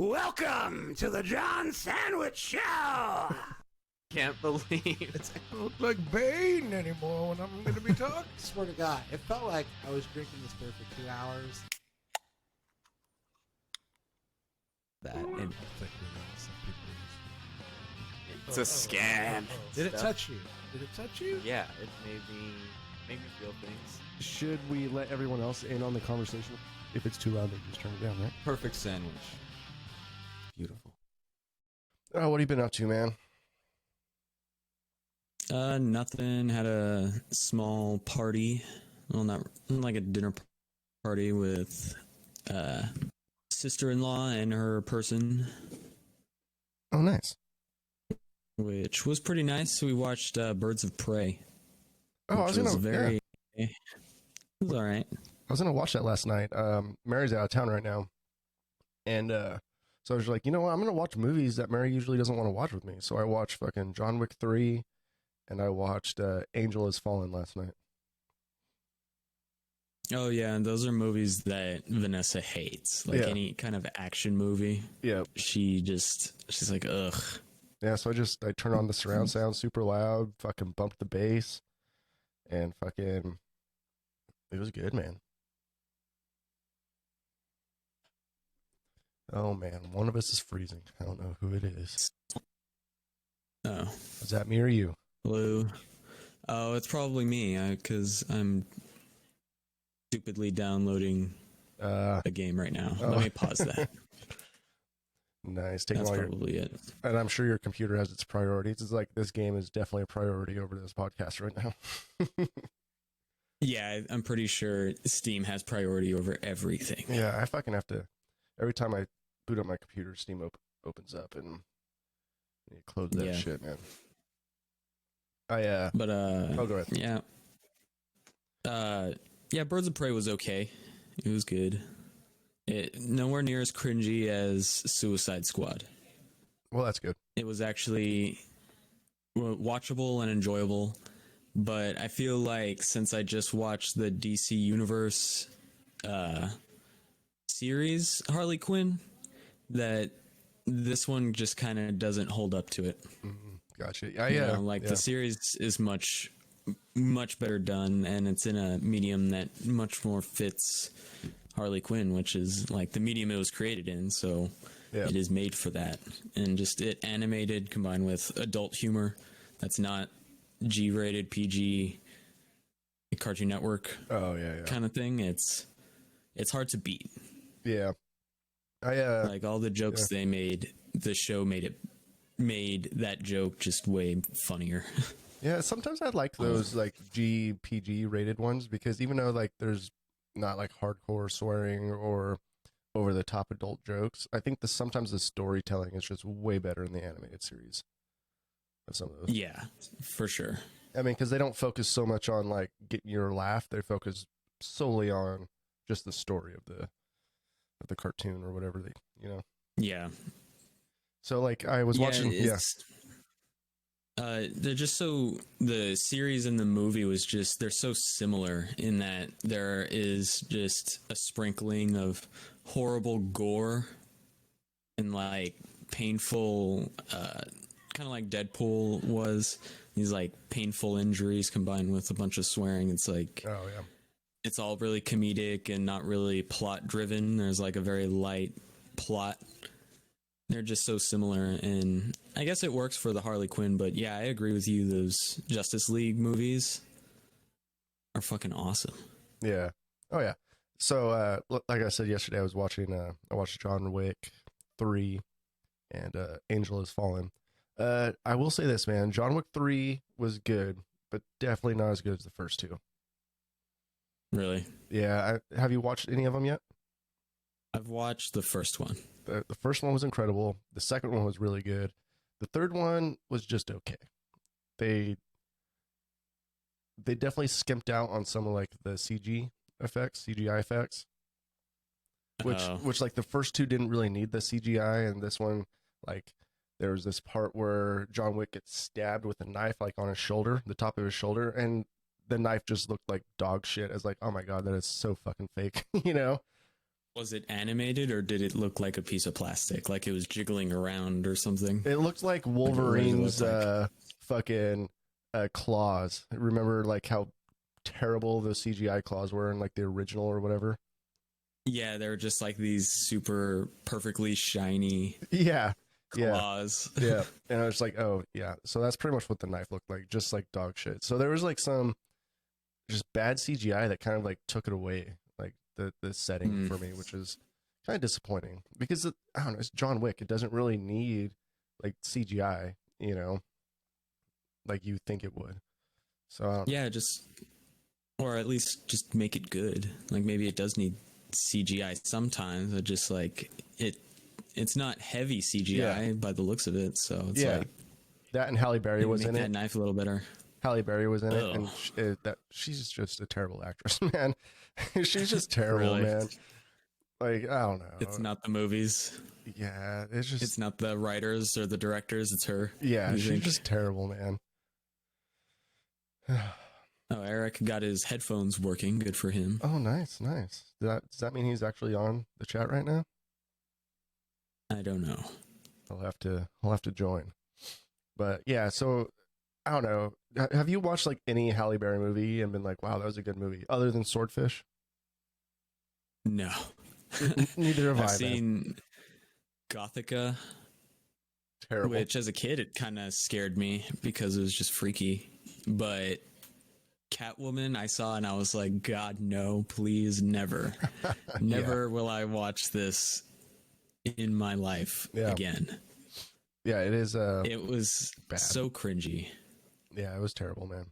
Welcome to the John Sandwich Show. Can't believe I don't look like Bane anymore when I'm going to be talking. Swear to God, it felt like I was drinking this beer for 2 hours. that. And I think some people it's a scam. Did it touch you? Did it touch you? Yeah, it made me feel things. Should we let everyone else in on the conversation? If it's too loud, they just turn it down, right? Perfect sandwich. Beautiful. Oh, what have you been up to, man? Nothing. Had a small party. Well, not like a dinner party with sister-in-law and her person, Oh, nice. which was pretty nice. We watched Birds of Prey. Oh, I was which gonna It was all right. I was gonna watch that last night. Mary's out of town right now, and so I was like, you know what? I'm gonna watch movies that Mary usually doesn't want to watch with me. So I watched fucking John Wick 3, and I watched Angel Has Fallen last night. Oh yeah, and those are movies that Vanessa hates. Like Yeah. any kind of action movie. Yeah, She's like, ugh. yeah. So I turned on the surround sound super loud, fucking bumped the bass, and fucking it was good, man. Oh man, one of us is freezing. I don't know who it is. Oh, Is that me or you? hello. Oh, it's probably me, because I'm stupidly downloading Uh, a game right now. Oh. Let me pause that. nice. Taking That's all your, probably it. and I'm sure your computer has its priorities. It's like this game is definitely a priority over this podcast right now. Yeah, I'm pretty sure Steam has priority over everything. Yeah, I fucking have to. Every time I boot up my computer, Steam opens up and you close that Yeah. shit, man. But Oh, go ahead. yeah. Yeah, Birds of Prey was okay. It was good. It nowhere near as cringy as Suicide Squad. Well, that's good. It was actually watchable and enjoyable, but I feel like since I just watched the DC Universe series Harley Quinn, that this one just kind of doesn't hold up to it. Gotcha. You know, the series is much better done, and it's in a medium that much more fits Harley Quinn, which is like the medium it was created in. So Yeah. it is made for that, and just it animated combined with adult humor that's not G-rated PG Cartoon Network Oh yeah. kind of thing. It's hard to beat. Yeah. Like all the jokes they made, the show made that joke just way funnier. Yeah, sometimes I like those like PG rated ones because even though like there's not like hardcore swearing or over the top adult jokes, I think sometimes the storytelling is just way better in the animated series of some of those. Yeah, for sure. I mean, because they don't focus so much on like getting your laugh; they focus solely on just the story of the cartoon or whatever Yeah. So like I was watching, they're just the series and the movie they're so similar in that there is just a sprinkling of horrible gore and like painful, kind of like Deadpool was. These like painful injuries combined with a bunch of swearing. It's like, Oh yeah. it's all really comedic and not really plot driven. There's like a very light plot. They're just so similar, and I guess it works for the Harley Quinn, but yeah, I agree with you. Those Justice League movies are fucking awesome. Yeah. Oh yeah. So like I said yesterday, I watched John Wick 3 and Angel Has Fallen. I will say this, man. John Wick 3 was good, but definitely not as good as the first two. Really? Yeah. Have you watched any of them yet? I've watched the first one. The first one was incredible. The second one was really good. The third one was just okay. They definitely skimped out on some of like the CGI effects, which like the first two didn't really need the CGI, and this one, like there was this part where John Wick gets stabbed with a knife like on his shoulder, the top of his shoulder, and the knife just looked like dog shit. I was like, oh my god, that is so fucking fake, you know? Was it animated or did it look like a piece of plastic, like it was jiggling around or something? It looked like what did it Wolverine's look like? fucking claws. Remember like how terrible the CGI claws were in like the original or whatever? Yeah, they're just like these super perfectly shiny Yeah. Yeah. claws. Yeah. And I was like, oh yeah. So that's pretty much what the knife looked like, just like dog shit. So there was like some just bad CGI that kind of like took it away, like the setting for me, which is kind of disappointing because I don't know, it's John Wick. It doesn't really need like CGI, you know, like you think it would. So Yeah, just or at least just make it good. Like maybe it does need CGI sometimes, but just like it's not heavy CGI by the looks of it, so it's yeah, like that and Halle Berry was make in that it. knife a little better. Halle Berry was in it, Ugh. and she's just a terrible actress, man. She's just terrible, Really? man. Like I don't know. It's not the movies. Yeah, it's just It's not the writers or the directors. It's her. yeah, you she's think? just terrible, man. Oh, Eric got his headphones working. Good for him. Oh, nice, nice. Does that mean he's actually on the chat right now? I don't know. I'll have to join. But yeah, so I don't know. Have you watched like any Halle Berry movie and been like, wow, that was a good movie, other than Swordfish? No. Neither have I. I've Man. seen Gothica, Terrible. which as a kid it kind of scared me because it was just freaky. But Catwoman I saw and I was like, God, no, please, never. Never will I watch this in my life again. Yeah, it is. It was bad. so cringy. Yeah, it was terrible, man.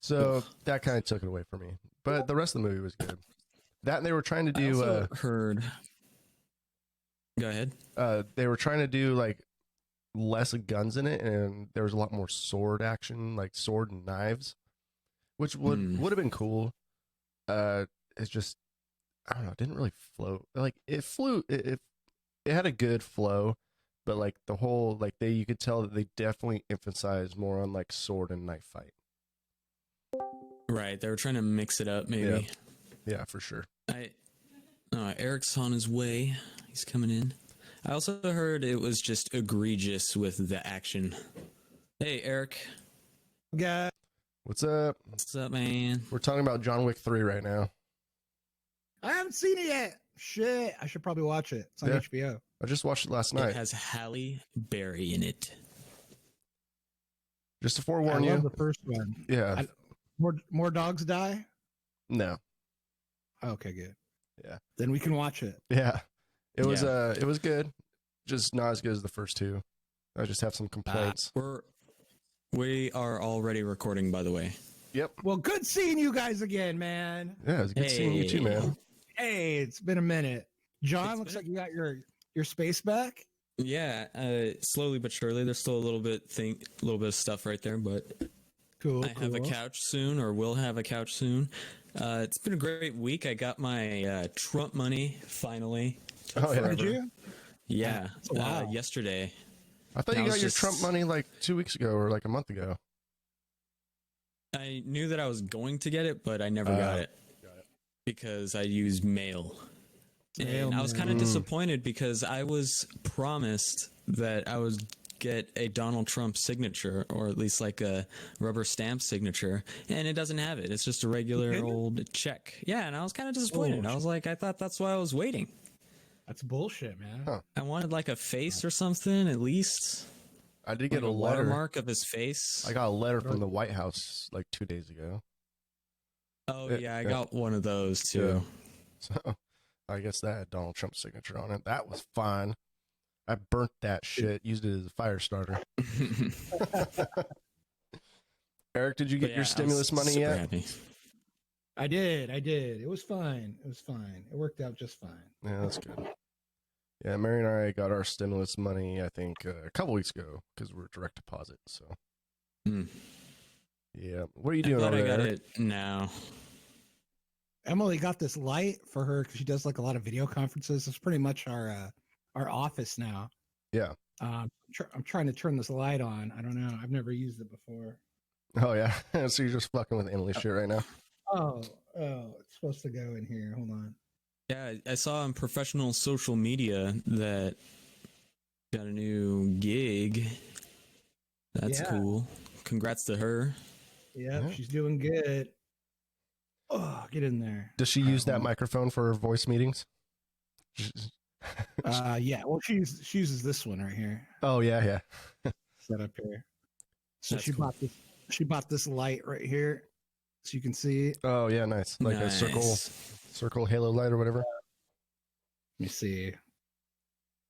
So that kind of took it away from me. But the rest of the movie was good. That and they were trying to do. I also heard. Go ahead. They were trying to do like less guns in it, and there was a lot more sword action, like sword and knives, which would have been cool. It's just I don't know. It didn't really flow. Like it flew. It had a good flow, but like the whole like you could tell that they definitely emphasized more on like sword and knife fight. Right, they were trying to mix it up, maybe. Yeah, for sure. Eric's on his way. He's coming in. I also heard it was just egregious with the action. Hey, Eric. Yeah. What's up? What's up, man? We're talking about John Wick 3 right now. I haven't seen it yet. Shit. I should probably watch it. It's on Yeah. HBO. I just watched it last night. It has Halle Berry in it. Just to I forewarn love you. the first one. Yeah. More dogs die? No. Okay, good. Yeah. Then we can watch it. Yeah. It was good. Just not as good as the first two. I just have some complaints. We are already recording, by the way. Yep. Well, good seeing you guys again, man. Yeah, it was good seeing you too, man. Hey, it's been a minute. John, looks like you got your space back. Yeah, slowly but surely. There's still a little bit of stuff right there, but Cool. I have a couch soon, or will have a couch soon. It's been a great week. I got my Trump money finally. Oh, yeah. Did you? Yeah, Wow. yesterday. I thought I you was got your just- Trump money like 2 weeks ago or like a month ago. I knew that I was going to get it, but I never got it because I used mail. Mail, And I was kind of man. disappointed because I was promised that I would get a Donald Trump signature, or at least like a rubber stamp signature, and it doesn't have it. It's just a regular didn't? old check. Yeah, and I was kind of disappointed. Oh, I was like, I thought that's why I was waiting. That's bullshit, man. Huh. I wanted like a face or something, at least. I did get Like a letter. watermark of his face. I got a letter from the White House like 2 days ago. Oh Yeah, yeah, I yeah. got one of those too. So I guess that had Donald Trump's signature on it. That was fine. I burnt that shit, used it as a fire starter. Eric, did you But get yeah, your I was stimulus money super yet? happy. I did. It was fine. It worked out just fine. Yeah, that's good. Yeah, Mary and I got our stimulus money, I think, a couple weeks ago because we're direct deposit. So, Hmm. yeah. What are you I doing thought over I got there? it now. Emily got this light for her because she does like a lot of video conferences. It's pretty much our office now. Yeah. I'm trying to turn this light on. I don't know. I've never used it before. Oh, yeah. So you're just fucking with Emily shit right now? Oh, it's supposed to go in here. Hold on. Yeah, I saw on professional social media that got a new gig. That's Yeah. cool. Congrats to her. Yep, Yeah. she's doing good. Oh, get in there. Does she All right, use that hold on. microphone for voice meetings? Yeah. Well, she uses this one right here. Oh yeah. Set up here. So That's she cool. bought this. She bought this light right here, so you can see. Oh yeah, nice. Like a circle halo light or whatever. Let me see.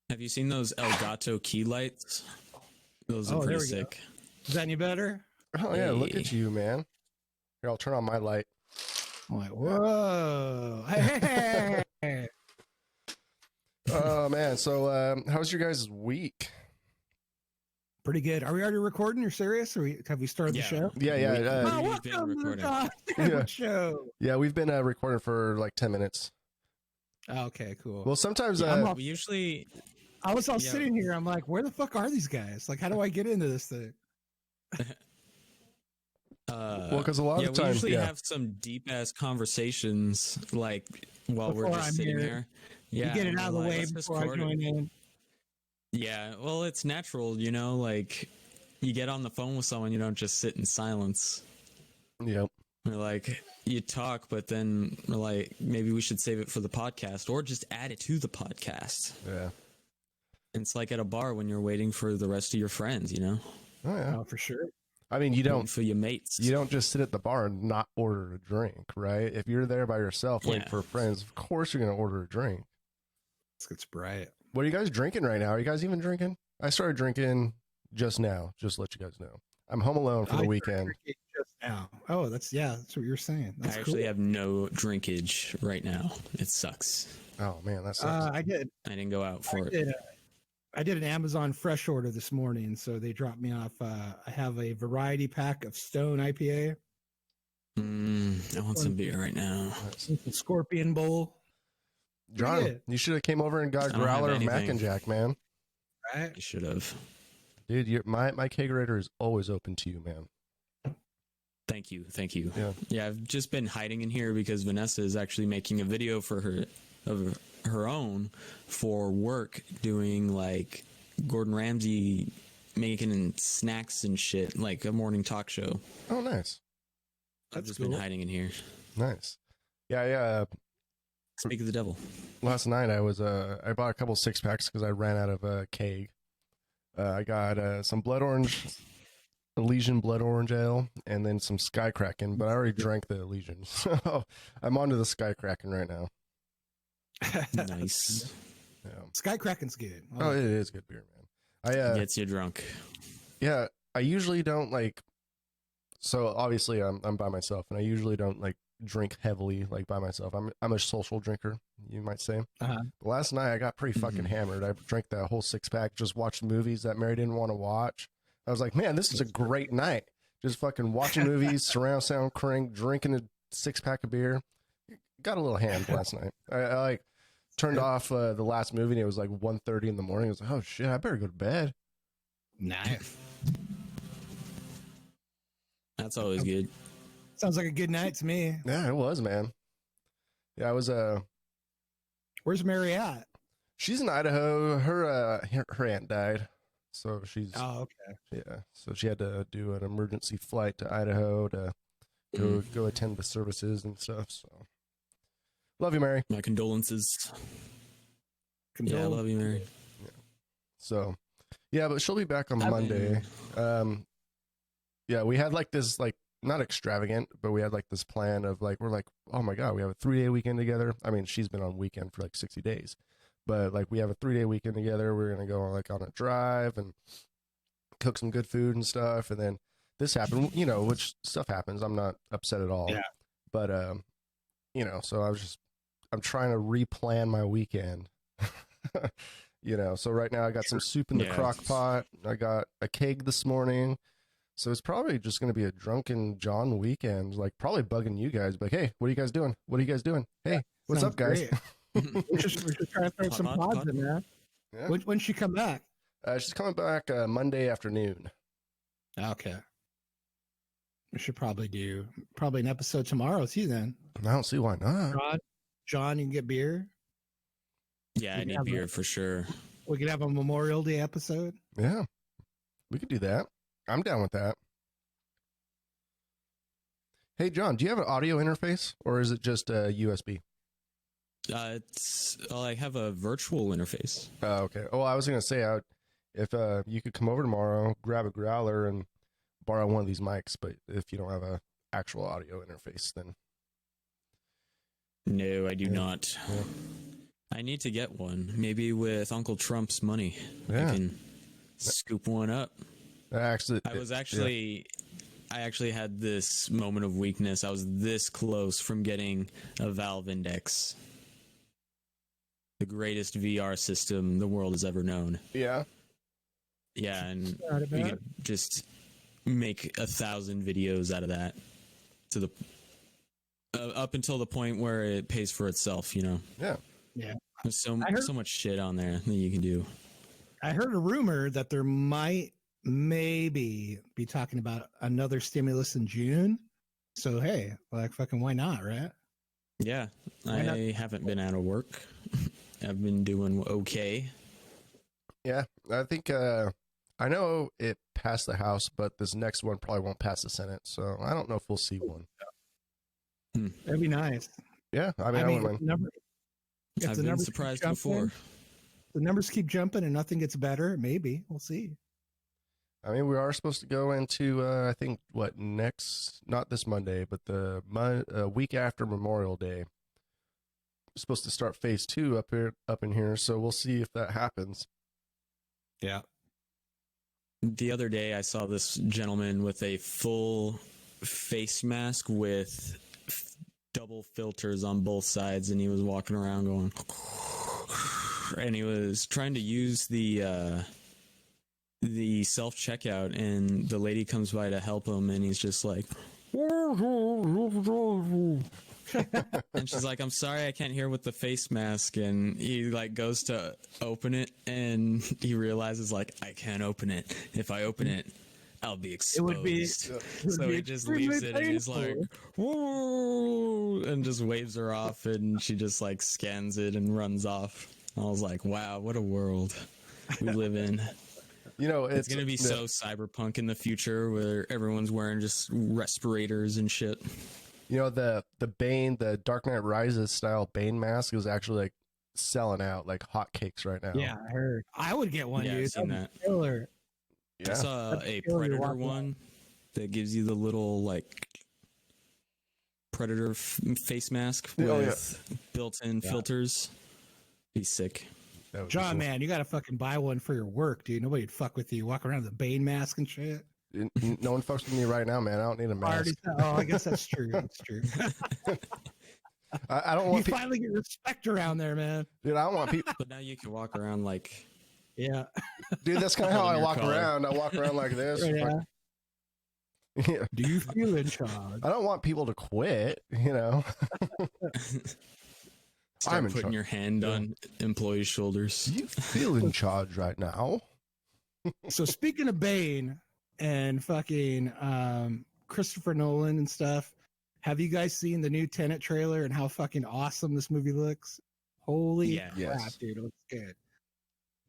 Have you seen those Elgato key lights? Those are Oh, there pretty we go. sick. Is that any better? Oh yeah, look at Hey. you, man. Here, I'll turn on my light. I'm like, whoa. Hey. Oh man, so how's your guys' week? Pretty good. Are we already recording? You're serious? Or have we started the show? Yeah. We've Oh, been welcome to the recording. John Yeah. Sandwich Show. Yeah, we've been recording for like 10 minutes. Oh, okay, cool. Well, sometimes Yeah, I'm all- We usually I was all yeah. sitting here. I'm like, where the fuck are these guys? Like, how do I get into this thing? well, because a lot yeah, of we times, usually yeah. have some deep ass conversations like while we're Before just I'm sitting here. here. Yeah, You get it and out of we're the like, way let's just before I record it. join in. Yeah, well, it's natural, you know, like you get on the phone with someone, you don't just sit in silence. Yep. We're like, you talk, but then we're like, maybe we should save it for the podcast or just add it to the podcast. Yeah. It's like at a bar when you're waiting for the rest of your friends, you know? Oh yeah. Oh, for sure. I mean, you Waiting don't for your mates. just sit at the bar and not order a drink, right? If you're there by yourself waiting Yeah. for friends, of course you're gonna order a drink. It's bright. What are you guys drinking right now? Are you guys even drinking? I started drinking just now. Just to let you guys know. I'm home alone for the weekend. Just now. Oh, that's what you're saying. That's I actually cool. have no drinkage right now. It sucks. Oh man, that sucks. I did. I didn't go out for it. I did an Amazon Fresh order this morning, so they dropped me off. I have a variety pack of Stone IPA, I want some beer right now. the Scorpion Bowl. John, good. you should have came over and got I a don't have growler of Mac anything. and Jack, man. Right? I should have. Dude, my kegerator is always open to you, man. Thank you. Thank you. Yeah. Yeah, I've just been hiding in here because Vanessa is actually making a video for her own for work, doing like Gordon Ramsay making snacks and shit, like a morning talk show. Oh, nice, I've That's just cool. been hiding in here. nice. Yeah. Speak of the devil. Last night I was I bought a couple 6-packs because I ran out of keg. I got some blood orange, Elysian blood orange ale, and then some Sky Kraken. But I already drank the Elysian, so I'm on to the Sky Kraken right now. Nice. Yeah. Sky Kraken's good. Oh, it is good beer, man. I Gets you drunk. yeah, I usually don't like. So obviously, I'm by myself, and I usually don't like drink heavily like by myself. I'm a social drinker, you might say. Uh-huh. But last night I got pretty fucking hammered. I drank that whole 6-pack, just watched movies that Mary didn't want to watch. I was like, man, this is a great night. Just fucking watching movies, surround sound crank, drinking a 6-pack of beer. Got a little hammed last night. I like turned off the last movie, and it was like 1:30 in the morning. I was like, oh shit, I better go to bed. Nice. That's always good. Sounds like a good night to me. Yeah, it was, man. Yeah, I was Where's Mary at? she's in Idaho. Her aunt died. So she's Oh, okay. yeah. So she had to do an emergency flight to Idaho to go attend the services and stuff. So love you, Mary. My condolences. Condole. Yeah, I love you, Mary. So yeah, but she'll be back on I Monday. Yeah, we had like this like not extravagant, but we had like this plan of like we're like, oh my god, we have a 3-day weekend together. I mean, she's been on weekend for like 60 days. But like we have a 3-day weekend together. We're gonna go like on a drive and cook some good food and stuff. And then this happened, you know, which stuff happens. I'm not upset at all. Yeah. But you know, so I'm trying to replan my weekend. You know, so right now I got some soup in the Yeah. crock pot. I got a keg this morning. So it's probably just going to be a drunken John weekend, like probably bugging you guys. Like, hey, what are you guys doing? What are you guys doing? Hey, what's Sounds up, guys? great. we should try to throw some Pod, pods pod. in there. Yeah. When'd she come back? She's coming back Monday afternoon. Okay. We should probably do an episode tomorrow too then. I don't see why not. Rod, John, you can get beer. Yeah, I We need have beer for sure. We could have a Memorial Day episode. Yeah, we could do that. I'm down with that. Hey, John, do you have an audio interface or is it just a USB? I have a virtual interface. Oh, okay. Oh, I was going to say, if you could come over tomorrow, grab a growler and borrow one of these mics, but if you don't have a actual audio interface, then... No, I do not. Yeah. I need to get one. Maybe with Uncle Trump's money, Yeah. I can scoop one up. Actually, I actually had this moment of weakness. I was this close from getting a Valve Index, the greatest VR system the world has ever known. Yeah. Yeah, and Right about you it. could just make 1,000 videos out of that to the up until the point where it pays for itself. You know. Yeah. Yeah. There's so I heard- so much shit on there that you can do. I heard a rumor that there might maybe be talking about another stimulus in June. So hey, like fucking why not, right? Yeah, Why not? I haven't been out of work. I've been doing okay. Yeah. I think, I know it passed the House, but this next one probably won't pass the Senate. So I don't know if we'll see one. That'd be nice. Yeah. I mean, I wouldn't if mind. if I've the been numbers keep surprised jumping, before. The numbers keep jumping and nothing gets better. Maybe we'll see. I mean, we are supposed to go into, I think, not this Monday, but the week after Memorial Day. We're supposed to start phase 2 up in here. So we'll see if that happens. Yeah. The other day, I saw this gentleman with a full face mask with double filters on both sides, and he was walking around going, and he was trying to use the self checkout, and the lady comes by to help him, and he's just like, and she's like, "I'm sorry, I can't hear with the face mask." And he like goes to open it, and he realizes like, I can't open it. If I open it, I'll be exposed. would be- So be he just extremely leaves it, and he's like, painful. "Whoa," and just waves her off, and she just like scans it and runs off. I was like, wow, what a world we live in. You know, It's going to be so cyberpunk in the future where everyone's wearing just respirators and shit. You know, the Bane, the Dark Knight Rises style Bane mask is actually like selling out like hotcakes right now. Yeah, I heard. I would get one, Yeah, I've dude. seen That'd be that. killer. Yeah. I saw That's a killer, Predator walk one that gives you the little like Predator face mask with Oh, yeah. built-in filters. He's sick. That would be John, cool. man, you got to fucking buy one for your work, dude. Nobody'd fuck with you. Walk around with a Bane mask and shit. No one fucks with me right now, man. I don't need a I mask. already said- oh, I guess that's true. That's true. I don't You want people, finally get respect around there, man. dude. I don't want people, But now you can walk around like Yeah. dude. That's kind of how I Holding your walk Oh, collar. around. I walk around like this. Yeah. Yeah. Do you feel in charge? I don't want people to quit. You know. start I'm in putting charge. your hand on employees' shoulders. You feel in charge right now. So speaking of Bane and fucking Christopher Nolan and stuff, have you guys seen the new Tenet trailer and how fucking awesome this movie looks? Holy Yeah. crap, Yes. dude, it looks good.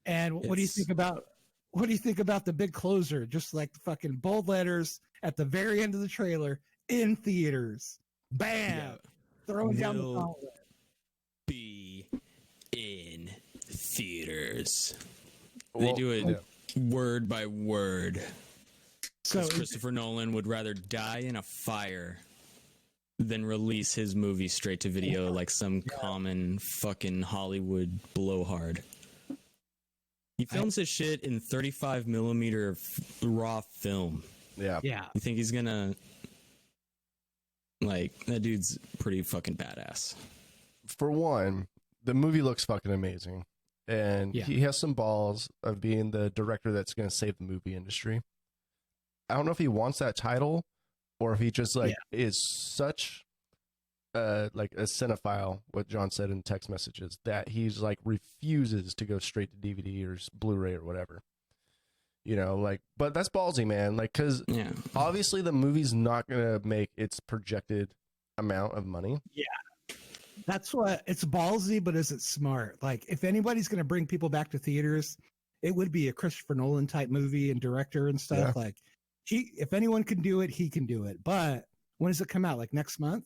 And what do you It's- think about the big closer? Just like the fucking bold letters at the very end of the trailer in theaters. Bam! Yeah. Throwing down the Will- gauntlet. Be in theaters. Well, They do it yeah. word by word. So Because Christopher Nolan would rather die in a fire than release his movie straight to video like some common fucking Hollywood blowhard. He films his shit in 35 millimeter raw film. Yeah. yeah. You think he's gonna like that dude's pretty fucking badass. For one, the movie looks fucking amazing, and Yeah. he has some balls of being the director that's going to save the movie industry. I don't know if he wants that title, or if he just like is such like a cinephile, what John said in text messages, that he's like refuses to go straight to DVD or Blu-ray or whatever. You know, like, but that's ballsy, man. Like, because Yeah. obviously the movie's not going to make its projected amount of money. That's what it's ballsy, but is it smart? Like, if anybody's going to bring people back to theaters, it would be a Christopher Nolan type movie and director and stuff. Yeah. Like, if anyone can do it, he can do it. But when does it come out? Like next month?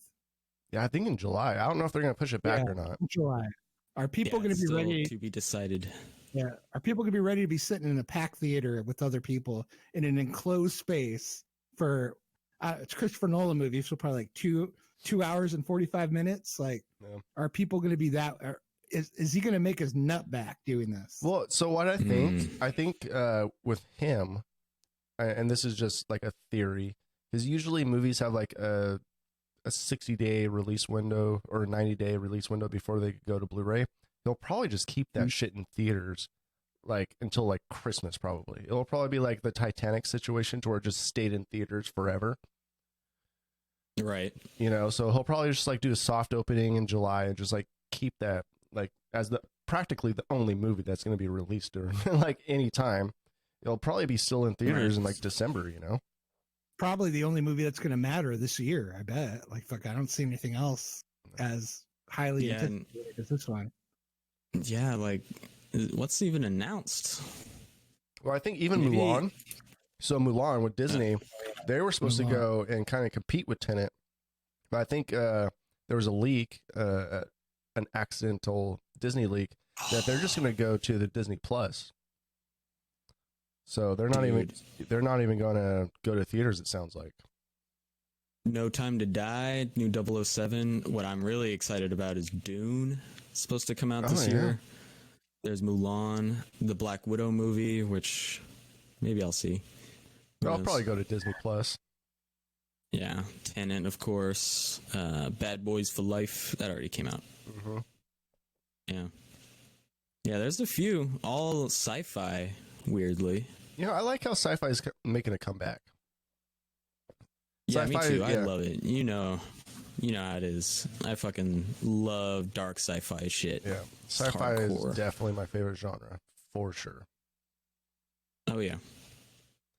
Yeah, I think in July. I don't know if they're going to push it back or not. July. Are people Yeah, going it's to be still ready? to be decided? Yeah. Are people going to be ready to be sitting in a packed theater with other people in an enclosed space for it's a Christopher Nolan movie, so probably like 2 hours and 45 minutes? Like, Yeah. are people going to be that? Is he going to make his nut back doing this? Well, so what I think with him, and this is just like a theory, because usually movies have like a 60-day release window or a 90-day release window before they go to Blu-ray. They'll probably just keep that shit in theaters like until like Christmas probably. It'll probably be like the Titanic situation to where it just stayed in theaters forever. Right. You know, so he'll probably just like do a soft opening in July and just like keep that like as the practically the only movie that's going to be released during like any time. It'll probably be still in theaters in like December, you know. Probably the only movie that's going to matter this year, I bet. Like, fuck, I don't see anything else as highly anticipated as this one. Yeah, like, what's even announced? Well, I think even Mulan. So Mulan with Disney, they were supposed to go and kind of compete with Tenet, but I think there was a leak, an accidental Disney leak, that they're just going to go to the Disney Plus. So they're not even going to go to theaters. It sounds like. No Time to Die, new 007. What I'm really excited about is Dune. It's supposed to come out this year. There's Mulan, the Black Widow movie, which maybe I'll see. I'll probably go to Disney Plus. Yeah, Tenet, of course. Bad Boys for Life, that already came out. Mm-hmm. Yeah. Yeah, there's a few, all sci-fi, weirdly. You know, I like how sci-fi is making a comeback. Yeah, Sci-fi, me too. I love it. You know how it is. I fucking love dark sci-fi shit. Yeah, sci-fi is definitely my favorite genre, for sure. Oh, yeah.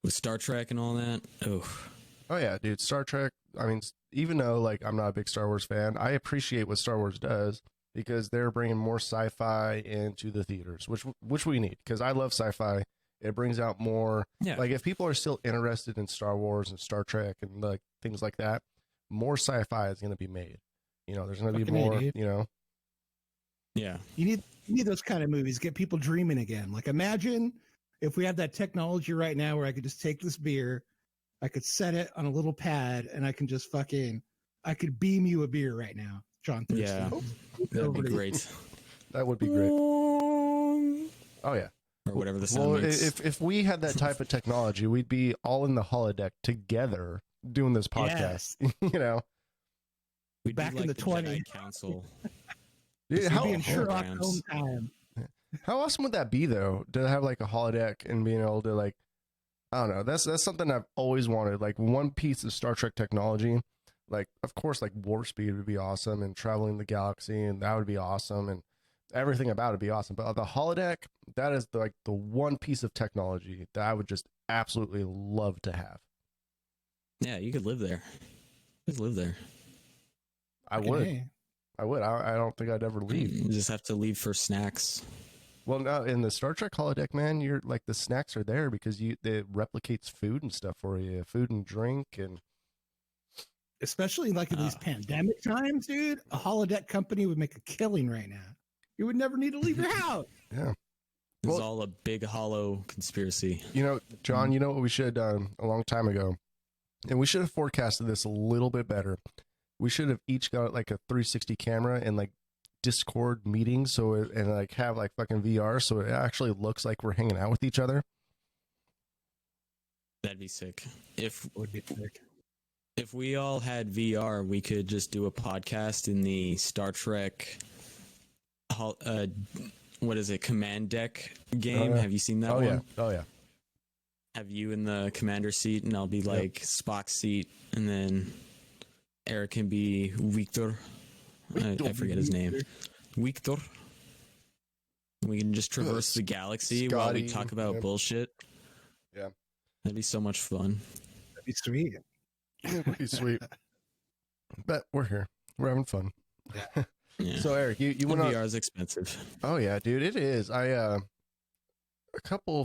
With Star Trek and all that. Oh yeah, dude. Star Trek. I mean, even though like I'm not a big Star Wars fan, I appreciate what Star Wars does because they're bringing more sci-fi into the theaters, which we need. Because I love sci-fi. It brings out more. Yeah. Like if people are still interested in Star Wars and Star Trek and like things like that, more sci-fi is going to be made. You know, there's going to be more. You know. Yeah. You need those kind of movies. Get people dreaming again. Like imagine if we have that technology right now where I could just take this beer, I could set it on a little pad, and I can just I could beam you a beer right now, John Thurston. Yeah, that'd be great. That would be great. Oh yeah, or whatever the sound makes. If we had that type of technology, we'd be all in the holodeck together doing this podcast. Yes. You know, we'd back like in the 20s. Council. Dude, how awesome would that be though to have like a holodeck and being able to like, I don't know, that's something I've always wanted, like one piece of Star Trek technology. Like of course like warp speed would be awesome and traveling the galaxy, and that would be awesome, and everything about it would be awesome, but the holodeck, that is the one piece of technology that I would just absolutely love to have. Yeah, you could live there. You could live there. I would. I don't think I'd ever leave. You just have to leave for snacks. Well, no, in the Star Trek holodeck, man, you're like the snacks are there because it replicates food and stuff for you, food and drink, and especially like in these pandemic times, dude. A holodeck company would make a killing right now. You would never need to leave your house. Yeah, it's all a big hollow conspiracy. You know, John. You know what we should have done a long time ago, and we should have forecasted this a little bit better. We should have each got like a 360 camera and like Discord meetings, and like have like fucking VR, so it actually looks like we're hanging out with each other. That'd be sick. If we all had VR, we could just do a podcast in the Star Trek. What is it? Command deck game. Have you seen that one? Yeah. Oh yeah. Have you in the commander seat, and I'll be like Spock's seat, and then Eric can be Victor. I forget his name. Victor. We can just traverse the galaxy while we talk about bullshit. Yeah. That'd be so much fun. That'd be sweet. It'd be sweet. But we're here. We're having fun. Yeah. Yeah. So Eric, you went on. VR is expensive. Oh yeah, dude, it is. A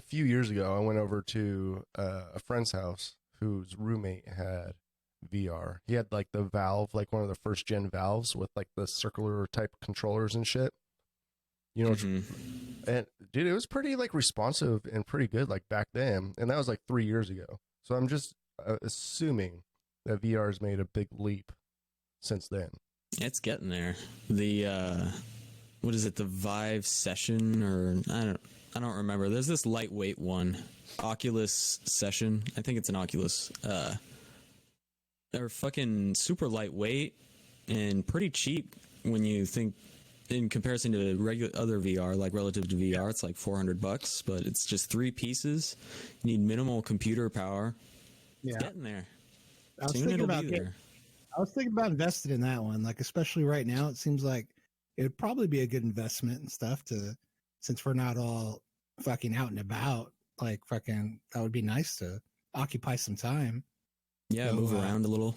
few years ago, I went over to a friend's house whose roommate had VR. He had like the Valve, like one of the first gen Valves with like the circular type controllers and shit. You know, and dude, it was pretty like responsive and pretty good like back then, and that was like 3 years ago. So I'm just assuming that VR has made a big leap since then. It's getting there. The what is it? The Vive Session, or I don't remember. There's this lightweight one, Oculus Session. I think it's an Oculus. They're fucking super lightweight and pretty cheap when you think in comparison to regular other VR, like relative to VR, it's like $400, but it's just 3 pieces. You need minimal computer power. It's getting there. I was thinking about investing in that one, like especially right now. It seems like it would probably be a good investment and stuff since we're not all fucking out and about. Like fucking, that would be nice to occupy some time. Yeah, move around a little.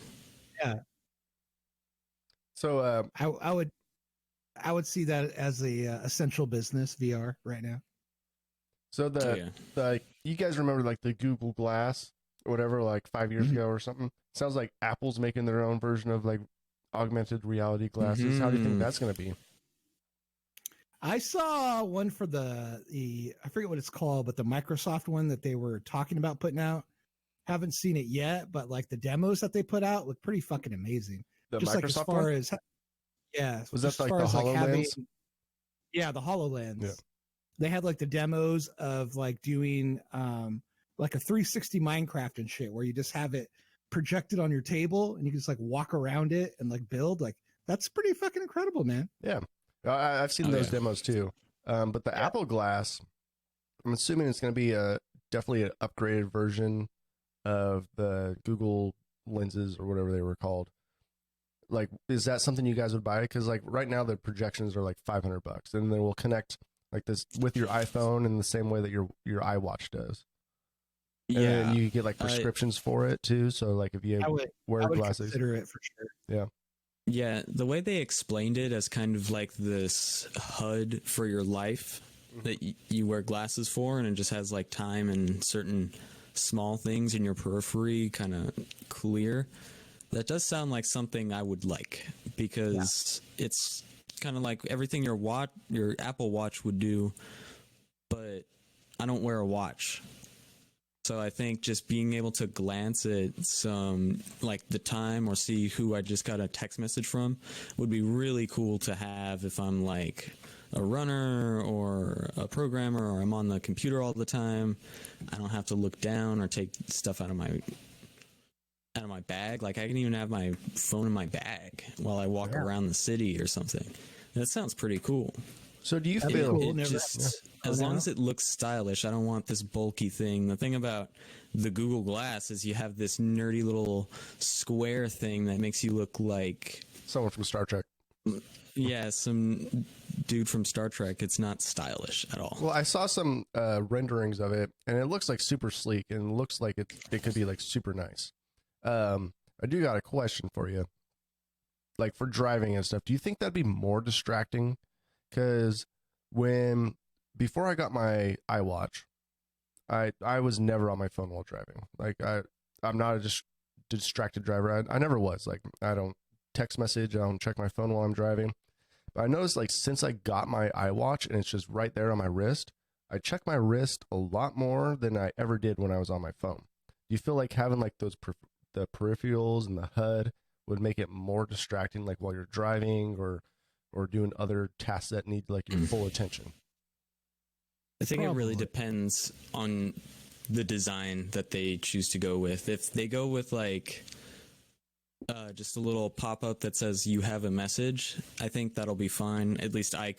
Yeah. So I would see that as the essential business VR right now. So the you guys remember like the Google Glass or whatever, like 5 years ago or something? Sounds like Apple's making their own version of like augmented reality glasses. How do you think that's going to be? I saw one for the I forget what it's called, but the Microsoft one that they were talking about putting out. Haven't seen it yet, but like the demos that they put out look pretty fucking amazing. The just Microsoft like as far one? as Was that like the HoloLens? Yeah, the HoloLens. Yeah. They had like the demos of like doing like a 360 Minecraft and shit, where you just have it projected on your table and you can just like walk around it and like build. Like that's pretty fucking incredible, man. Yeah, I've seen those demos too. But the Apple Glass, I'm assuming it's going to be definitely an upgraded version of the Google lenses or whatever they were called. Like, is that something you guys would buy? Because like right now the projections are like $500, and then we'll connect like this with your iPhone in the same way that your iWatch does. And you get like prescriptions for it too. So like if you wear glasses, consider it for sure. Yeah, the way they explained it as kind of like this HUD for your life that you wear glasses for, and it just has like time and certain small things in your periphery kind of clear. That does sound like something I would like, because it's kind of like everything your Apple Watch would do, but I don't wear a watch. So I think just being able to glance at some, like the time, or see who I just got a text message from would be really cool to have if I'm like a runner or a programmer, or I'm on the computer all the time. I don't have to look down or take stuff out of my bag. Like I can even have my phone in my bag while I walk around the city or something. That sounds pretty cool. So do you feel as long as it looks stylish, I don't want this bulky thing. The thing about the Google Glass is you have this nerdy little square thing that makes you look like someone from Star Trek. Yeah, some dude from Star Trek. It's not stylish at all. Well, I saw some renderings of it, and it looks like super sleek, and it looks like it could be like super nice. I do got a question for you. Like for driving and stuff, do you think that'd be more distracting? Because before I got my iWatch, I was never on my phone while driving. Like I'm not a distracted driver. I never was. Like I don't text message. I don't check my phone while I'm driving. But I noticed like since I got my iWatch and it's just right there on my wrist, I check my wrist a lot more than I ever did when I was on my phone. Do you feel like having like those the peripherals and the HUD would make it more distracting, like while you're driving or doing other tasks that need like your full attention? I think it really depends on the design that they choose to go with. If they go with like just a little pop-up that says you have a message, I think that'll be fine. At least I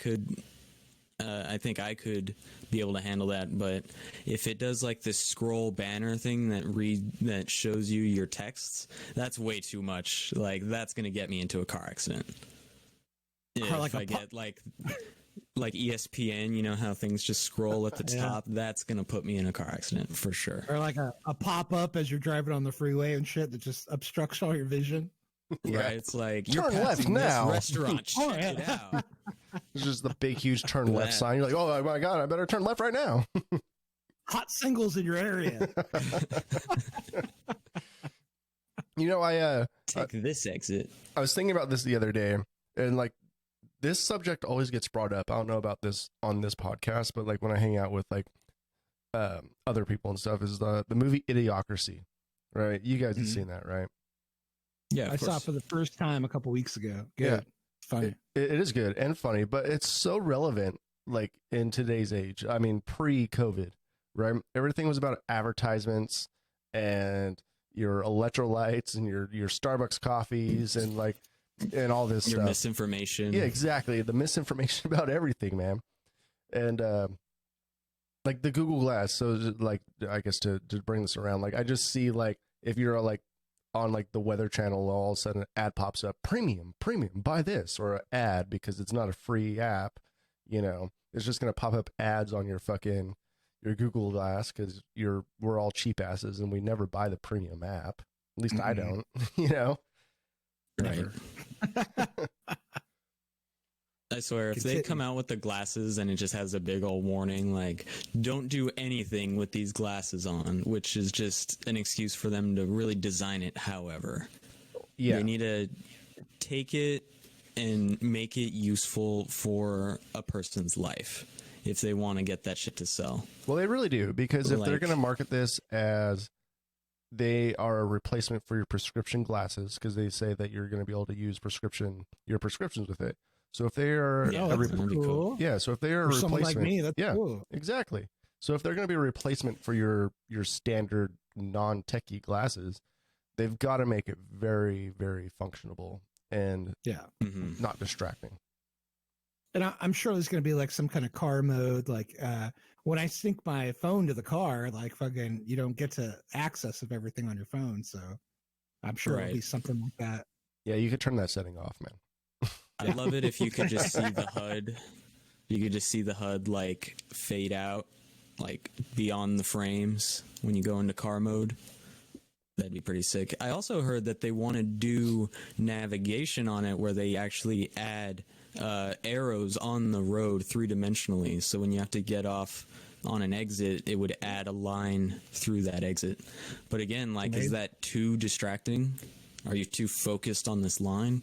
think I could be able to handle that. But if it does like this scroll banner thing that shows you your texts, that's way too much. Like that's going to get me into a car accident. If I get like ESPN, you know how things just scroll at the top, that's going to put me in a car accident for sure. Or like a pop-up as you're driving on the freeway and shit that just obstructs all your vision. Yeah. Right? It's like Turn you're left passing now. this restaurant. Check Oh, yeah. it out. It's just the big, huge turn left Glad. sign. You're like, oh my God, I better turn left right now. Hot singles in your area. You know, Take this exit. I was thinking about this the other day, and like this subject always gets brought up. I don't know about this on this podcast, but like when I hang out with like other people and stuff, is the movie Idiocracy, right? You guys have seen that, right? Yeah, of I saw course. it for the first time a couple weeks ago. Good. Yeah. Funny. It is good and funny, but it's so relevant like in today's age. I mean, pre-COVID, right? Everything was about advertisements and your electrolytes and your Starbucks coffees and like and all this Your stuff. misinformation. Yeah, exactly. The misinformation about everything, man. And like the Google Glass. So like, I guess to bring this around, like I just see like if you're like on like the Weather Channel, all of a sudden an ad pops up, premium, buy this, or an ad because it's not a free app. You know, it's just gonna pop up ads on your Google Glass because we're all cheap asses and we never buy the premium app. At least I don't. You know. Right. I swear, if they come out with the glasses and it just has a big old warning, like, don't do anything with these glasses on, which is just an excuse for them to really design it, however. Yeah. They need to take it and make it useful for a person's life if they want to get that shit to sell. Well, they really do, because if they're Like- going to market this as they are a replacement for your prescription glasses, because they say that you're going to be able to use your prescriptions with it. So if they are Yeah, Oh, a that's that'd be cool. cool. yeah, so if they are a For someone replacement, like me, that's yeah, cool. exactly. So if they're going to be a replacement for your standard non-techie glasses, they've got to make it very, very functionable and Yeah. Mhm. not distracting. And I'm sure there's going to be like some kind of car mode. Like when I sync my phone to the car, like fucking, you don't get to access of everything on your phone. So I'm sure it'll be Right. something like that. Yeah, you could turn that setting off, man. I'd love it if you could just see the HUD. You could just see the HUD like fade out, like beyond the frames when you go into car mode. That'd be pretty sick. I also heard that they want to do navigation on it where they actually add arrows on the road 3-dimensionally. So when you have to get off on an exit, it would add a line through that exit. But again, like, is that too distracting? Are you too focused on this line?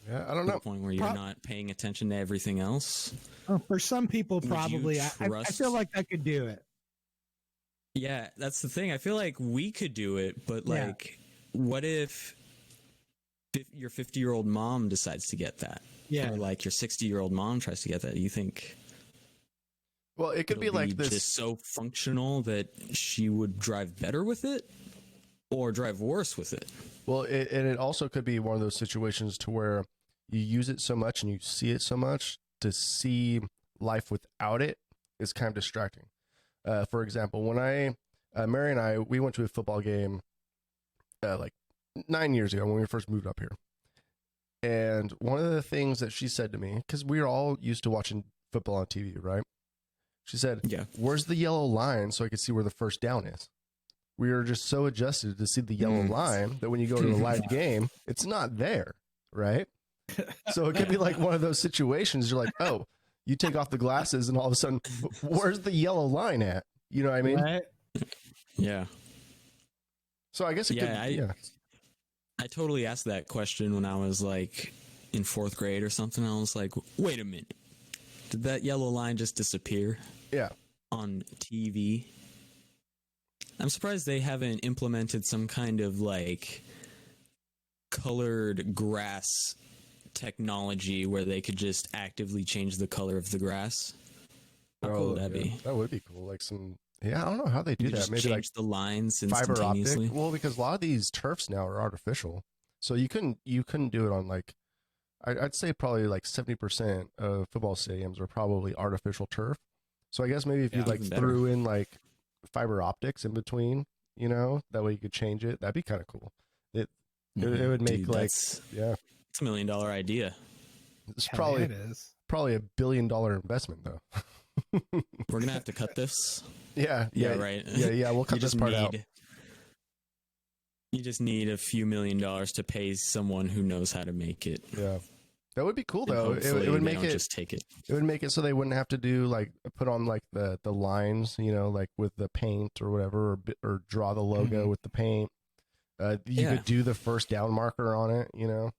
Yeah, I don't To know. the point where you're not paying attention to everything else. Oh, for some people, you probably. I trust- feel like I could do it. Yeah, that's the thing. I feel like we could do it, but Yeah. like, what if your 50-year-old mom decides to get that? Yeah. Or like your 60-year-old mom tries to get that? You think Well, it could it'll be like this. just so functional that she would drive better with it or drive worse with it? Well, and it also could be one of those situations to where you use it so much and you see it so much, to see life without it is kind of distracting. For example, when Mary and I, we went to a football game like 9 years ago when we first moved up here. And one of the things that she said to me, because we were all used to watching football on TV, right? She said, Yeah. "Where's the yellow line so I could see where the first down is?" We are just so adjusted to see the yellow line that when you go to a live game, it's not there, right? So it could be like one of those situations. You're like, oh, you take off the glasses and all of a sudden, where's the yellow line at? You know what I mean? Right? Yeah. So I guess it Yeah, could, yeah. I totally asked that question when I was like in 4th grade or something. I was like, wait a minute. Did that yellow line just disappear Yeah. on TV? I'm surprised they haven't implemented some kind of like colored grass technology where they could just actively change the color of the grass. How cool would that yeah, be? That would be cool. Like some, yeah, I don't know how they do You could that. just Maybe change like the lines fiber instantaneously. optic. Well, because a lot of these turfs now are artificial. So you couldn't do it on like, I'd say probably like 70% of football stadiums are probably artificial turf. So I guess maybe if you Yeah, like even better. threw in like fiber optics in between, you know, that way you could change it. That'd be kind of cool. It would make Dude, like, that's yeah, a $1 million idea. it's Hell probably yeah, it is. $1 billion investment though. We're gonna have to cut this. Yeah, Yeah, right. Yeah, we'll cut You this just part out. need You just need a few $1,000,000 to pay someone who knows how to make it. Yeah. That would be cool And though. It hopefully would they make don't it just take it. it would make it so they wouldn't have to do like put on like the lines, you know, like with the paint or whatever, or draw the logo with the paint. You could do the first down marker on it, you know.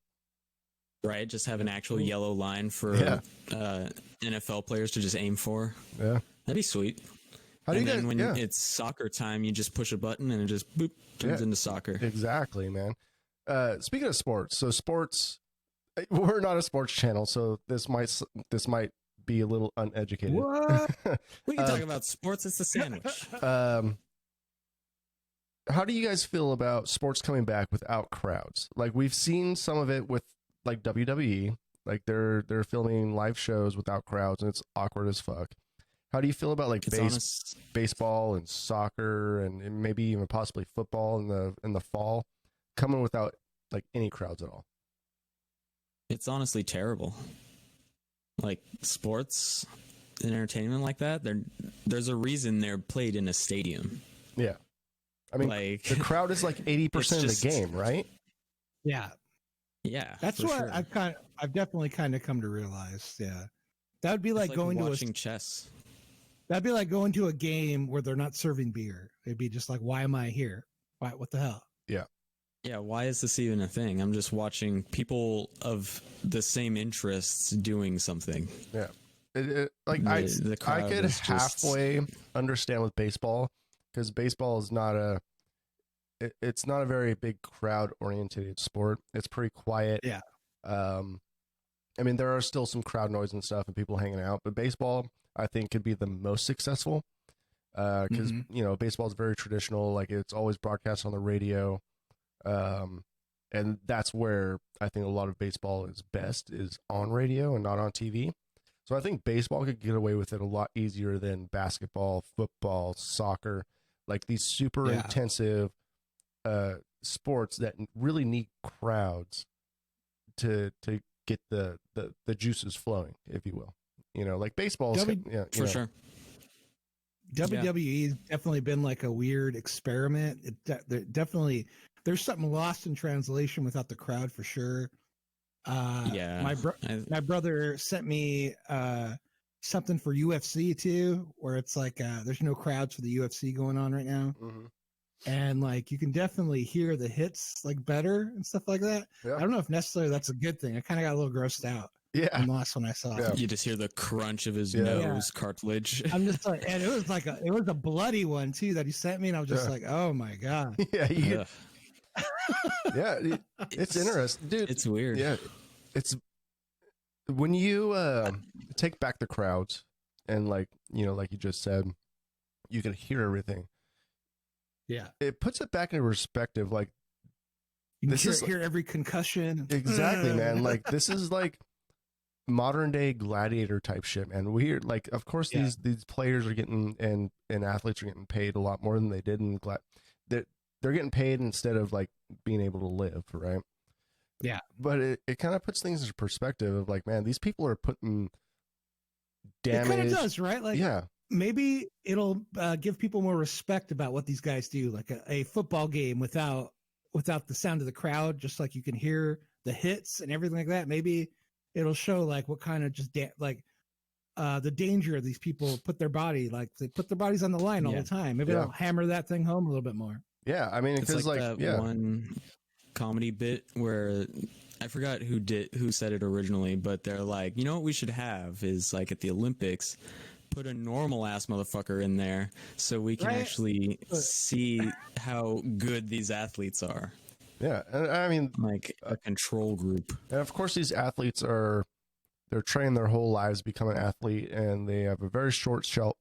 Right, just have an actual yellow line for NFL players to just aim for. Yeah. That'd be sweet. How do And you then guys, when it's soccer time, you just push a button and it just boop turns into soccer. Exactly, man. Speaking of sports, so sports, we're not a sports channel, so this might be a little uneducated. What? We can talk about sports. It's the sandwich. How do you guys feel about sports coming back without crowds? Like we've seen some of it with like WWE, like they're filming live shows without crowds and it's awkward as fuck. How do you feel about like baseball and soccer and maybe even possibly football in the fall coming without like any crowds at all? It's honestly terrible. Like sports and entertainment like that, there's a reason they're played in a stadium. Yeah. I mean, like, the crowd is like 80% of the game, right? Yeah. Yeah. That's what sure. I've definitely kind of come to realize. Yeah. That would be like going watching chess. That'd be like going to a game where they're not serving beer. It'd be just like, why am I here? Why, what the hell? Yeah. Yeah, why is this even a thing? I'm just watching people of the same interests doing something. Yeah. I could halfway understand with baseball because baseball is not it's not a very big crowd oriented sport. It's pretty quiet. Yeah. I mean, there are still some crowd noise and stuff and people hanging out, but baseball, I think, could be the most successful because, you know, baseball is very traditional. Like it's always broadcast on the radio. And that's where I think a lot of baseball is best is on radio and not on TV. So I think baseball could get away with it a lot easier than basketball, football, soccer, like these super intensive sports that really need crowds to get the juices flowing, if you will. You know, like baseball for sure. WWE has definitely been like a weird experiment. There's something lost in translation without the crowd for sure. My brother sent me something for UFC too, where it's like there's no crowds for the UFC going on right now, and like you can definitely hear the hits like better and stuff like that. Yeah. I don't know if necessarily that's a good thing. I kind of got a little grossed out. Yeah, on the last one I saw. Yeah. You just hear the crunch of his nose cartilage. I'm just like, and it was a bloody one too that he sent me, and I was just like, oh my god. It's interesting, dude. It's weird. Yeah, it's when you take back the crowds and like like you just said, you can hear everything. Yeah, it puts it back into perspective. Like you can hear every concussion. Exactly, man. Like this is like modern day Gladiator type shit, man. Weird. Like, of course, these players are getting and athletes are getting paid a lot more than they did in they're getting paid instead of like being able to live, right? Yeah. But it kind of puts things into perspective of like, man, these people are putting damage. It kind of does, right? Like, maybe it'll give people more respect about what these guys do. Like a football game without the sound of the crowd, just like you can hear the hits and everything like that. Maybe it'll show like what kind of the danger these people put their bodies on the line all the time. Maybe it'll hammer that thing home a little bit more. Yeah, I mean, it's like that one comedy bit where I forgot who said it originally, but they're like, you know what we should have is like at the Olympics, put a normal ass motherfucker in there so we can actually see how good these athletes are. Yeah, and I mean, like a control group. And of course, these athletes they're trained their whole lives to become an athlete, and they have a very short shelf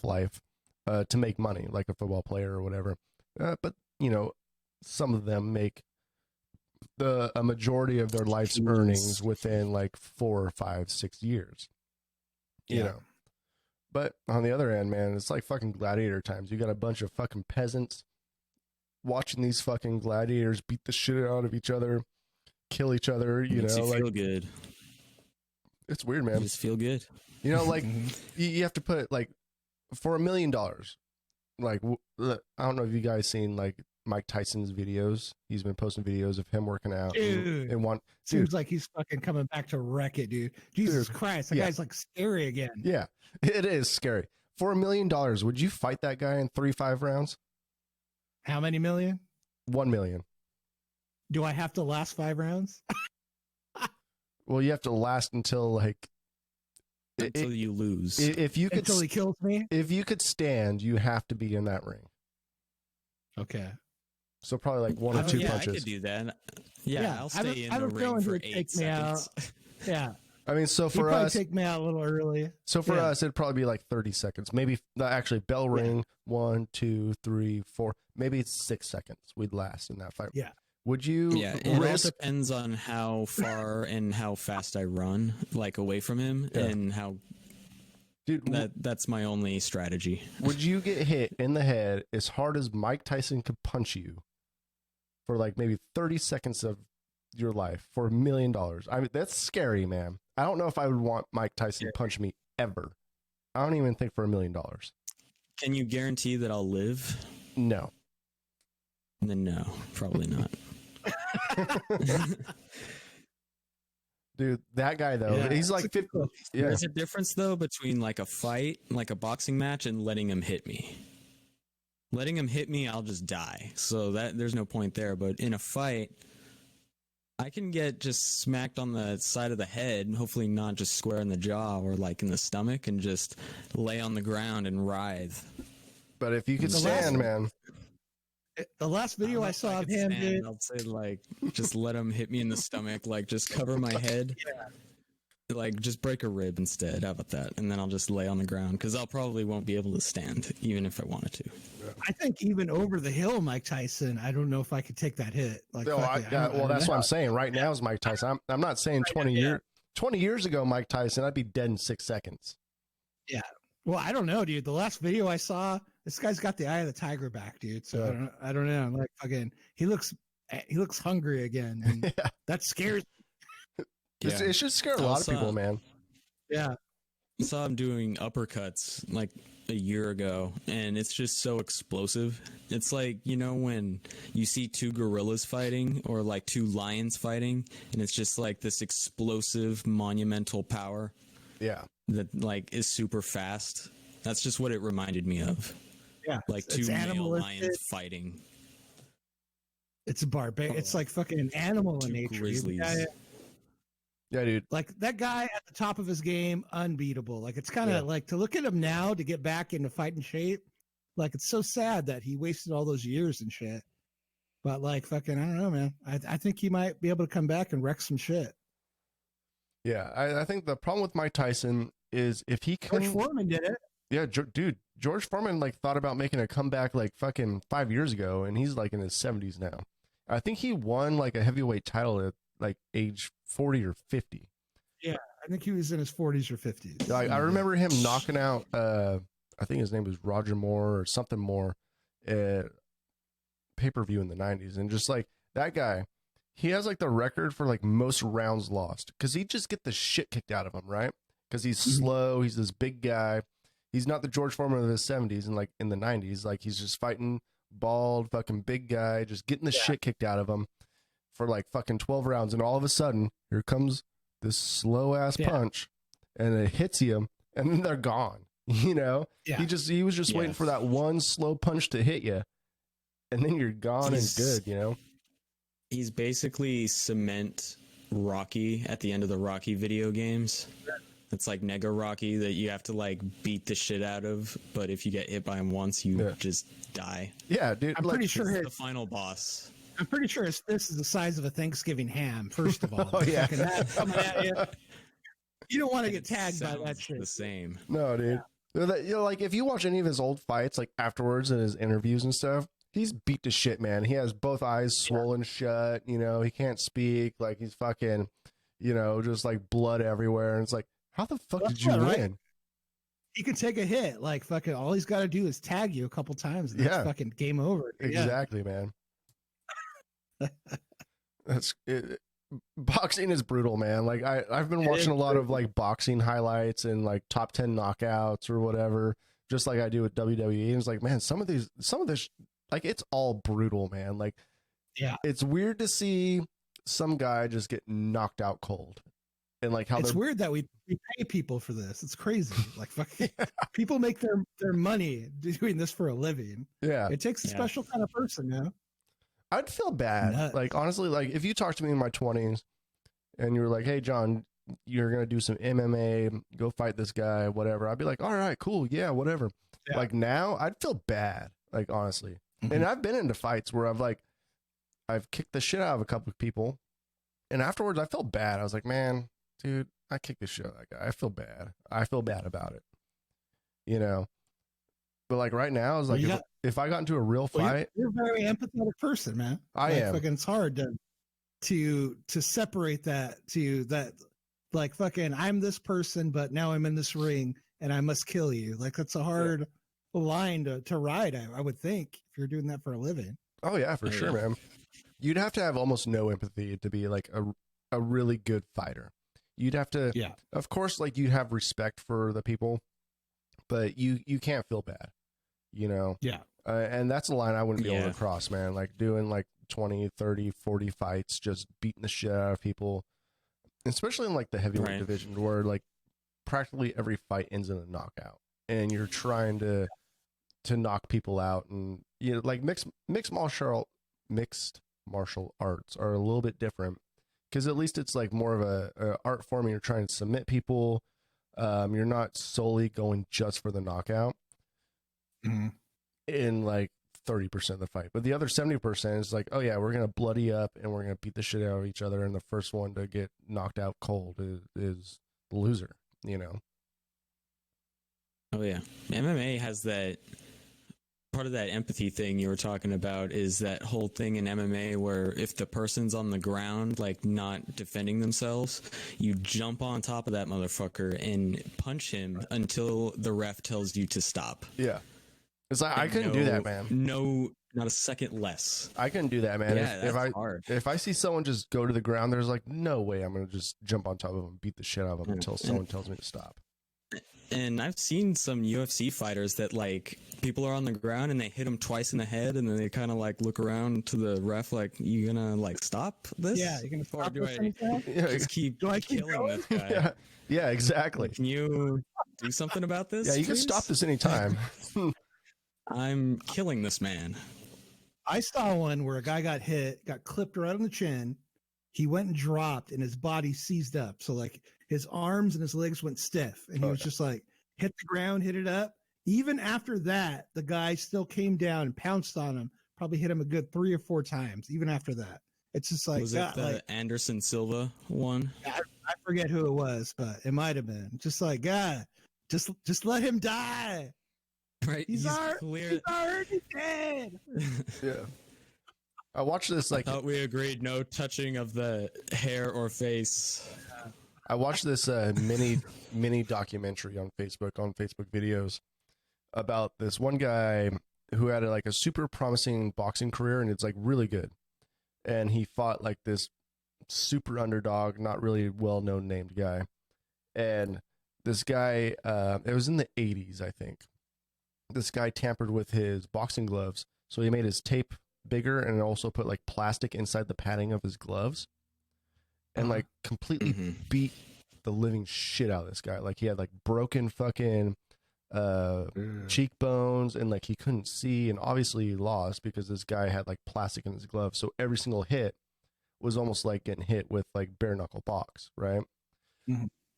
life to make money, like a football player or whatever. But some of them make a majority of their life's earnings within like 4 or 5, 6 years. You know. But on the other end, man, it's like fucking Gladiator times. You got a bunch of fucking peasants watching these fucking gladiators beat the shit out of each other, kill each other. Makes you feel good. It's weird, man. You just feel good. Like you have to put like for $1 million. Like I don't know if you guys seen like Mike Tyson's videos. He's been posting videos of him working out. Dude, and one seems like he's fucking coming back to wreck it, dude. Jesus Christ, that guy's like scary again. Yeah, it is scary. For $1 million, would you fight that guy in 3-5 rounds? How many million? 1 million. Do I have to last 5 rounds? Well, you have to last until like until you lose. If you could, until he kills me. If you could stand, you have to be in that ring. Okay. So probably like 1 or 2 yeah, punches. I could do that. Yeah, I'll stay in I the have a ring feeling for he'd 8 take me out. seconds. Yeah. I mean, so He'd for probably us, take me out a little early. so for us, it'd probably be like 30 seconds. Maybe actually bell ring 1, 2, 3, 4. Maybe it's 6 seconds. We'd last in that fight. Yeah. Would you? Yeah, it all depends on how far and how fast I run, like away from him, and how. Dude, that's my only strategy. Would you get hit in the head as hard as Mike Tyson could punch you for like maybe 30 seconds of your life for $1 million? I mean, that's scary, man. I don't know if I would want Mike Tyson to punch me ever. I don't even think for $1 million. Can you guarantee that I'll live? No. Then no, probably not. Dude, that guy though, he's like 50. Yeah. There's a difference though between like a fight, like a boxing match, and letting him hit me. Letting him hit me, I'll just die. So there's no point there. But in a fight, I can get just smacked on the side of the head, hopefully not just square in the jaw or like in the stomach, and just lay on the ground and writhe. But if you could stand, man. The last video I saw of him, dude. I'll say like, just let him hit me in the stomach, like just cover my head. Yeah. Like just break a rib instead. How about that? And then I'll just lay on the ground because I'll probably won't be able to stand even if I wanted to. I think even over the hill, Mike Tyson, I don't know if I could take that hit. Like, well, that's what I'm saying. Right now is Mike Tyson. I'm not saying 20 years ago, Mike Tyson, I'd be dead in 6 seconds. Yeah. Well, I don't know, dude. The last video I saw, this guy's got the eye of the tiger back, dude. So I don't know. I'm like, fucking, he looks hungry again, and that scares. Yeah. It should scare a lot of people, man. Yeah. I saw him doing uppercuts like a year ago, and it's just so explosive. It's like, you know, when you see 2 gorillas fighting or like 2 lions fighting, and it's just like this explosive, monumental power. Yeah. That like is super fast. That's just what it reminded me of. Yeah. Like 2 male lions fighting. It's a barbarian. It's like fucking animal in nature. Grizzlies. Yeah, dude. Like that guy at the top of his game, unbeatable. Like it's kind of like to look at him now to get back into fighting shape. Like it's so sad that he wasted all those years and shit. But like fucking, I don't know, man. I think he might be able to come back and wreck some shit. Yeah, I think the problem with Mike Tyson is if he can. George Foreman did it. Yeah, dude. George Foreman like thought about making a comeback like fucking 5 years ago, and he's like in his 70s now. I think he won like a heavyweight title at like age 40 or 50. Yeah, I think he was in his 40s or 50s. Like, I remember him knocking out, I think his name was Roger Moore or something more, at pay-per-view in the 90s. And just like that guy, he has like the record for like most rounds lost because he just get the shit kicked out of him, right? Because he's slow, he's this big guy. He's not the George Foreman of the 70s and like in the 90s. Like he's just fighting bald, fucking big guy, just getting the shit kicked out of him for like fucking 12 rounds. And all of a sudden, here comes this slow ass punch and it hits him and then they're gone. You know, he was just waiting for that one slow punch to hit you and then you're gone and good, you know? He's basically cement Rocky at the end of the Rocky video games. It's like Nega Rocky that you have to like beat the shit out of, but if you get hit by him once, you just die. Yeah, dude. I'm pretty sure it's the final boss. I'm pretty sure his fist is the size of a Thanksgiving ham. First of all, oh yeah, you don't want to get tagged by that shit. The same. No, dude. You know, like if you watch any of his old fights, like afterwards in his interviews and stuff, he's beat to shit, man. He has both eyes swollen shut. You know, he can't speak. Like he's fucking, you know, just like blood everywhere. And it's like, how the fuck did you win? He can take a hit. Like fucking, all he's got to do is tag you a couple times. And that's fucking game over. Exactly, man. That's it. Boxing is brutal, man. Like I've been watching a lot of like boxing highlights and like top 10 knockouts or whatever, just like I do with WWE. And it's like, man, some of this like it's all brutal, man. Like, Yeah. it's weird to see some guy just get knocked out cold, and like how It's they're weird that we pay people for this. It's crazy. Like fucking people make their money doing this for a living. yeah. It takes a special kind of person, man. I'd feel bad. Nuts. Like honestly, like if you talked to me in my 20s and you were like, "Hey, John, you're gonna do some MMA, go fight this guy, whatever," I'd be like, "All right, cool, yeah, whatever." Yeah. Like now, I'd feel bad. Like honestly, and I've been into fights where I've kicked the shit out of a couple of people, and afterwards I felt bad. I was like, "Man, dude, I kicked the shit out of that guy. I feel bad. I feel bad about it." You know. But like right now, I was like, if I got into a real fight, you're a very empathetic person, man. I like, am. Fucking, it's hard to separate that to that. Like fucking, I'm this person, but now I'm in this ring and I must kill you. Like that's a hard line to ride. I would think if you're doing that for a living. Oh yeah, for sure, man. You'd have to have almost no empathy to be like a really good fighter. You'd have to, of course, like you have respect for the people, but you can't feel bad, you know? Yeah. And that's a line I wouldn't be able to cross, man. Like doing like 20, 30, 40 fights, just beating the shit out of people, especially in like the heavyweight division where like practically every fight ends in a knockout and you're trying to knock people out. And, you know, like mixed martial arts are a little bit different because at least it's like more of a art form and you're trying to submit people. You're not solely going just for the knockout in like 30% of the fight, but the other 70% is like, oh yeah, we're gonna bloody up and we're gonna beat the shit out of each other, and the first one to get knocked out cold is the loser, you know. Oh yeah, MMA has that part of that empathy thing you were talking about. Is that whole thing in MMA where if the person's on the ground, like not defending themselves, you jump on top of that motherfucker and punch him until the ref tells you to stop. Yeah. It's like, I couldn't do that, man. No, not a second less. I couldn't do that, man. Yeah, if I see someone just go to the ground, there's like no way I'm going to just jump on top of them and beat the shit out of them until someone tells me to stop. And I've seen some UFC fighters that like people are on the ground and they hit them twice in the head and then they kind of like look around to the ref like, you gonna like stop this? Yeah, you're gonna stop or this. just keep killing this guy? Yeah, exactly. Can you do something about this? Yeah, you can stop this anytime. I'm killing this man. I saw one where a guy got hit, got clipped right on the chin. He went and dropped and his body seized up. So like his arms and his legs went stiff and he was just like hit the ground, hit it up. Even after that, the guy still came down and pounced on him, probably hit him a good 3 or 4 times. Even after that, it's just like, was it the like, Anderson Silva one? I forget who it was, but it might've been just like, God, just let him die. Right, he's already dead. Yeah. I watched this like. I thought we agreed no touching of the hair or face. I watched this mini documentary on Facebook videos about this one guy who had like a super promising boxing career and it's like really good, and he fought like this super underdog, not really well known named guy, and this guy it was in the 80s, I think. This guy tampered with his boxing gloves, so he made his tape bigger and also put like plastic inside the padding of his gloves and like completely beat the living shit out of this guy. Like he had like broken fucking cheekbones and like he couldn't see, and obviously he lost because this guy had like plastic in his gloves, so every single hit was almost like getting hit with like bare knuckle box, right?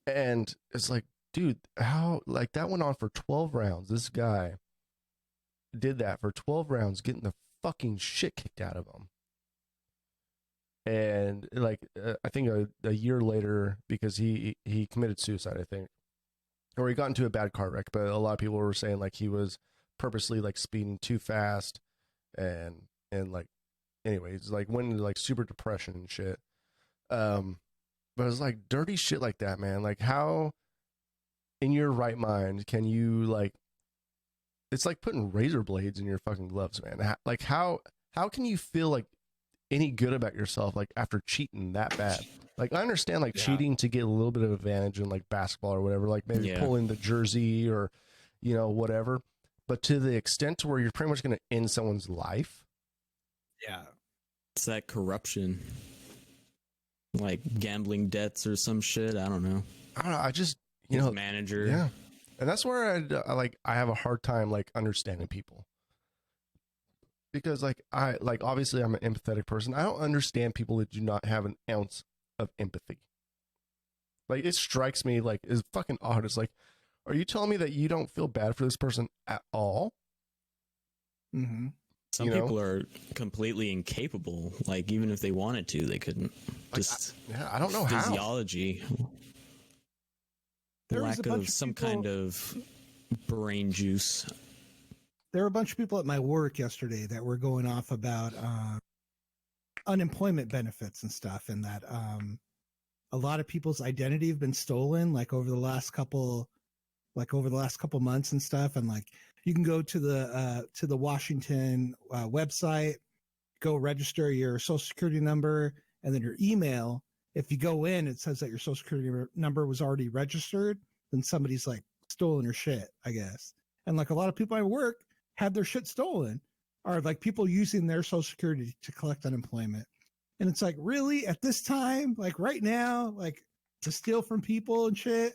And it's like, dude, how like that went on for 12 rounds. This guy did that for 12 rounds, getting the fucking shit kicked out of him. And like I think a year later, because he committed suicide, I think, or he got into a bad car wreck. But a lot of people were saying like he was purposely like speeding too fast, and like anyways, like went into like super depression and shit. But it's like dirty shit like that, man. Like how in your right mind can you like? It's like putting razor blades in your fucking gloves, man. Like how can you feel like any good about yourself like after cheating that bad? Like I understand like cheating to get a little bit of advantage in like basketball or whatever, like maybe pulling the jersey or you know whatever. but to the extent to where you're pretty much going to end someone's life. Yeah. It's that corruption, like gambling debts or some shit. I don't know. I don't know. I just, Manager. Yeah. And that's where I have a hard time like understanding people. Because obviously I'm an empathetic person. I don't understand people that do not have an ounce of empathy. Like, it strikes me like it's fucking odd. It's like, are you telling me that you don't feel bad for this person at all? Mm-hmm. Some people are completely incapable. Like, even if they wanted to, they couldn't. Just I don't know how. Physiology. There was Lack a bunch of of some people- kind of brain juice. There were a bunch of people at my work yesterday that were going off about unemployment benefits and stuff, and that a lot of people's identity have been stolen, like over the last couple months and stuff. And like, you can go to the Washington website, go register your social security number and then your email. If you go in, it says that your social security number was already registered, then somebody's like stolen your shit, I guess. And like, a lot of people at work had their shit stolen, or like people using their social security to collect unemployment. And it's like, really, at this time, like right now, like to steal from people and shit,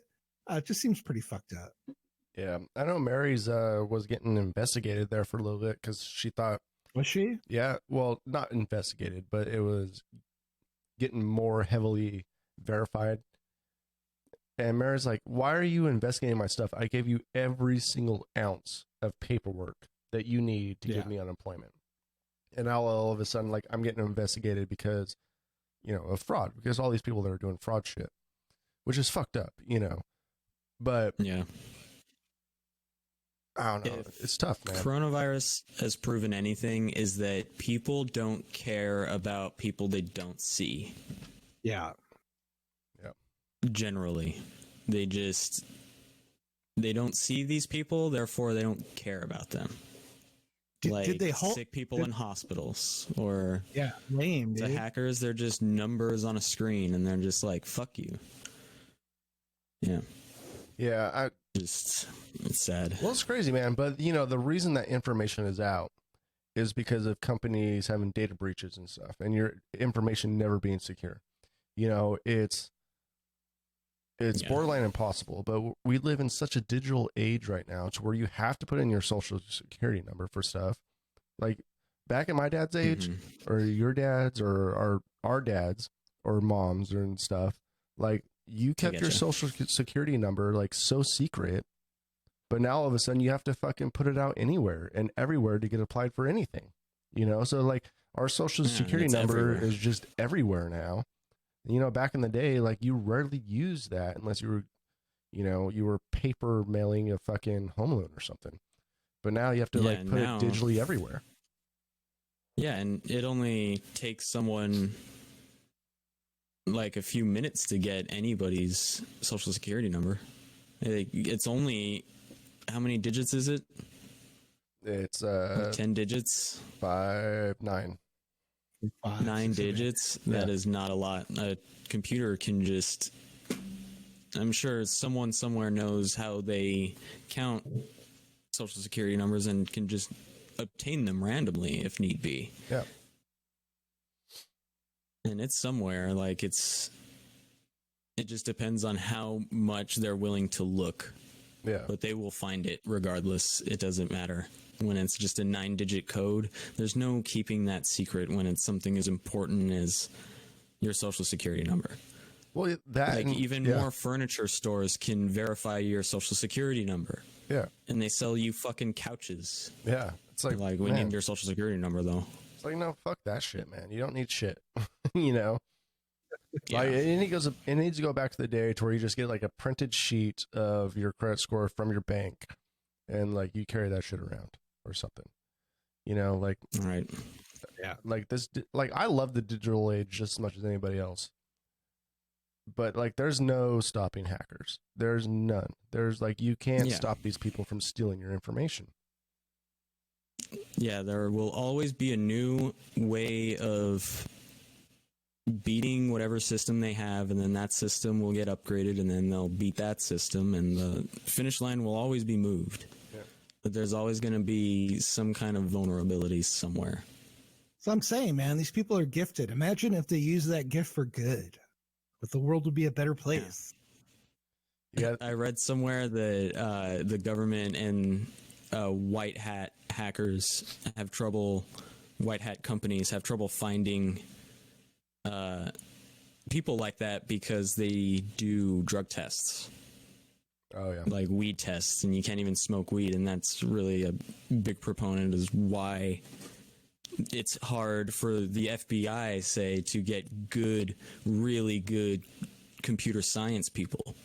it just seems pretty fucked up. Yeah. I know Mary's was getting investigated there for a little bit because she thought. Was she? Yeah. Well, not investigated, but it was getting more heavily verified. And Mary's like, why are you investigating my stuff? I gave you every single ounce of paperwork that you need to give me unemployment. And now all of a sudden, like, I'm getting investigated because, of fraud, because all these people that are doing fraud shit, which is fucked up, but Yeah. I don't know. It's tough, man. Coronavirus has proven anything is that people don't care about people they don't see. Yeah. Generally, they don't see these people, therefore they don't care about them. Did they sick people in hospitals, or lame, the dude. hackers, they're just numbers on a screen and they're just like, fuck you. It's sad. Well, it's crazy, man. But the reason that information is out is because of companies having data breaches and stuff, and your information never being secure. It's borderline impossible, but we live in such a digital age right now to where you have to put in your social security number for stuff. Like back in my dad's age, or your dad's, or our dads, or moms, and stuff, like you kept your social security number like so secret, but now all of a sudden you have to fucking put it out anywhere and everywhere to get applied for anything. So like our social security number is just everywhere now. Back in the day, like you rarely used that unless you were paper mailing a fucking home loan or something. But now you have to put it digitally everywhere. Yeah, and it only takes someone like a few minutes to get anybody's social security number. It's only, how many digits is it? It's like 10 digits. 9. 9 digits. That is not a lot. A computer can just, I'm sure someone somewhere knows how they count social security numbers and can just obtain them randomly if need be. Yeah. And it's somewhere, like it just depends on how much they're willing to look. Yeah. But they will find it regardless. It doesn't matter. When it's just a 9-digit code, there's no keeping that secret when it's something as important as your social security number. Well, that more furniture stores can verify your social security number. Yeah. And they sell you fucking couches. Yeah. It's like we need your social security number though. It's like, no, fuck that shit, man. You don't need shit. Yeah. Like, it needs to go back to the day to where you just get like a printed sheet of your credit score from your bank and like you carry that shit around or something. Like, right. Yeah. Like this, like I love the digital age just as much as anybody else. But like, there's no stopping hackers. There's none. There's like, you can't stop these people from stealing your information. Yeah, there will always be a new way of beating whatever system they have, and then that system will get upgraded, and then they'll beat that system, and the finish line will always be moved. But there's always going to be some kind of vulnerability somewhere. So I'm saying, man, these people are gifted. Imagine if they use that gift for good, but the world would be a better place. Yeah, I read somewhere that the government and white hat hackers have trouble, white hat companies have trouble finding people like that because they do drug tests, oh yeah, like weed tests, and you can't even smoke weed. And that's really a big proponent is why it's hard for the FBI, say, to get good, really good computer science people.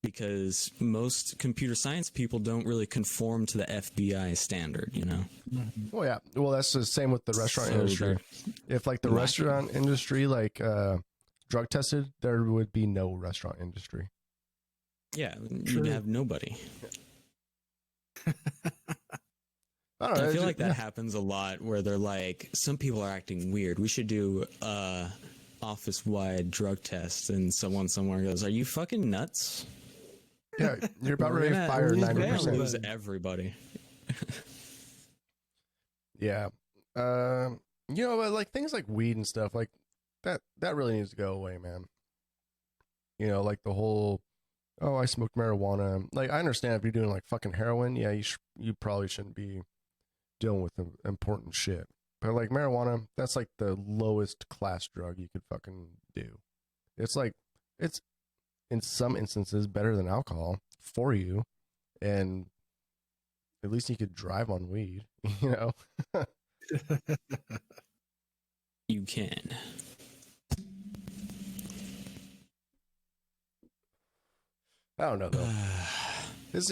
Because most computer science people don't really conform to the FBI standard, you know? well yeah, well that's the same with the restaurant So industry. If like the lacking. restaurant industry like drug tested, there would be no restaurant industry. Yeah, True. you'd have nobody. I don't know. I feel like that happens a lot where they're like, some people are acting weird. We should do office-wide drug tests, and someone somewhere goes, "Are you fucking nuts?" Yeah, you're about We're ready to gonna fire lose 90%. lose everybody. Yeah. You know, but like things like weed and stuff like that really needs to go away, man. You know, like the whole, oh, I smoked marijuana. Like I understand if you're doing like fucking heroin, yeah, you probably shouldn't be dealing with important shit. But like marijuana, that's like the lowest class drug you could fucking do. It's like it's in some instances better than alcohol for you, and at least you could drive on weed, you know. You can. I don't know though. It's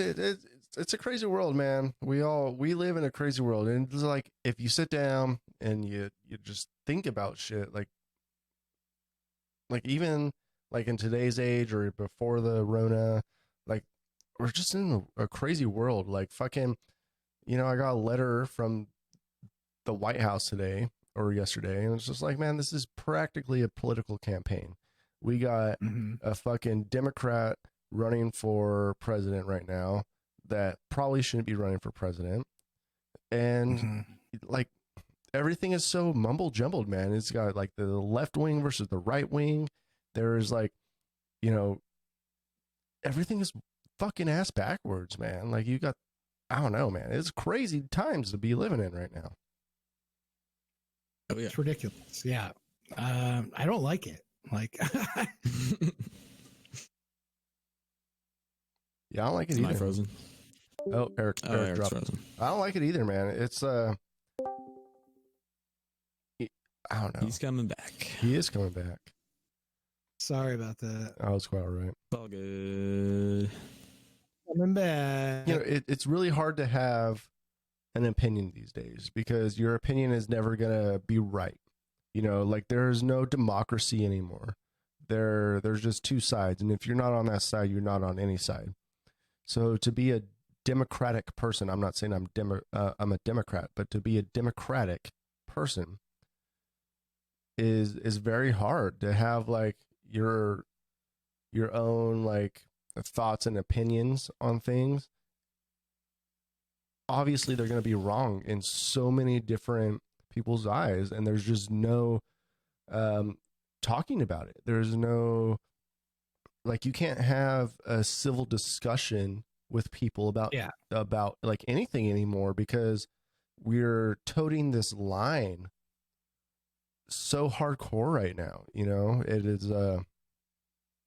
a crazy world, man. We live in a crazy world, and it's like if you sit down and you just think about shit, like even like in today's age or before the Rona, like we're just in a crazy world. Like fucking, you know, I got a letter from the White House today or yesterday, and it's just like, man, this is practically a political campaign. We got a fucking Democrat running for president right now that probably shouldn't be running for president, and like everything is so mumble jumbled, man. It's got like the left wing versus the right wing. There's like, you know, everything is fucking ass backwards, man. Like you got, I don't know, man. It's crazy times to be living in right now. Oh yeah, It's ridiculous. Yeah. I don't like it. Like, Yeah, I don't like it am I either. frozen? Oh, Eric Eric's dropped. frozen. I don't like it either, man. It's I don't know. He's coming back. He is coming back. sorry about that. Oh, it's quite all right. All good. Coming back. You know, it's really hard to have an opinion these days because your opinion is never gonna be right. You know, like there's no democracy anymore. There's just two sides, and if you're not on that side, you're not on any side. So to be a democratic person, I'm not saying I'm a Democrat, but to be a democratic person is very hard. To have like your own like thoughts and opinions on things. Obviously, they're going to be wrong in so many different people's eyes, and there's just no talking about it. There's no, like, you can't have a civil discussion with people about like anything anymore because we're toting this line so hardcore right now. You know, it is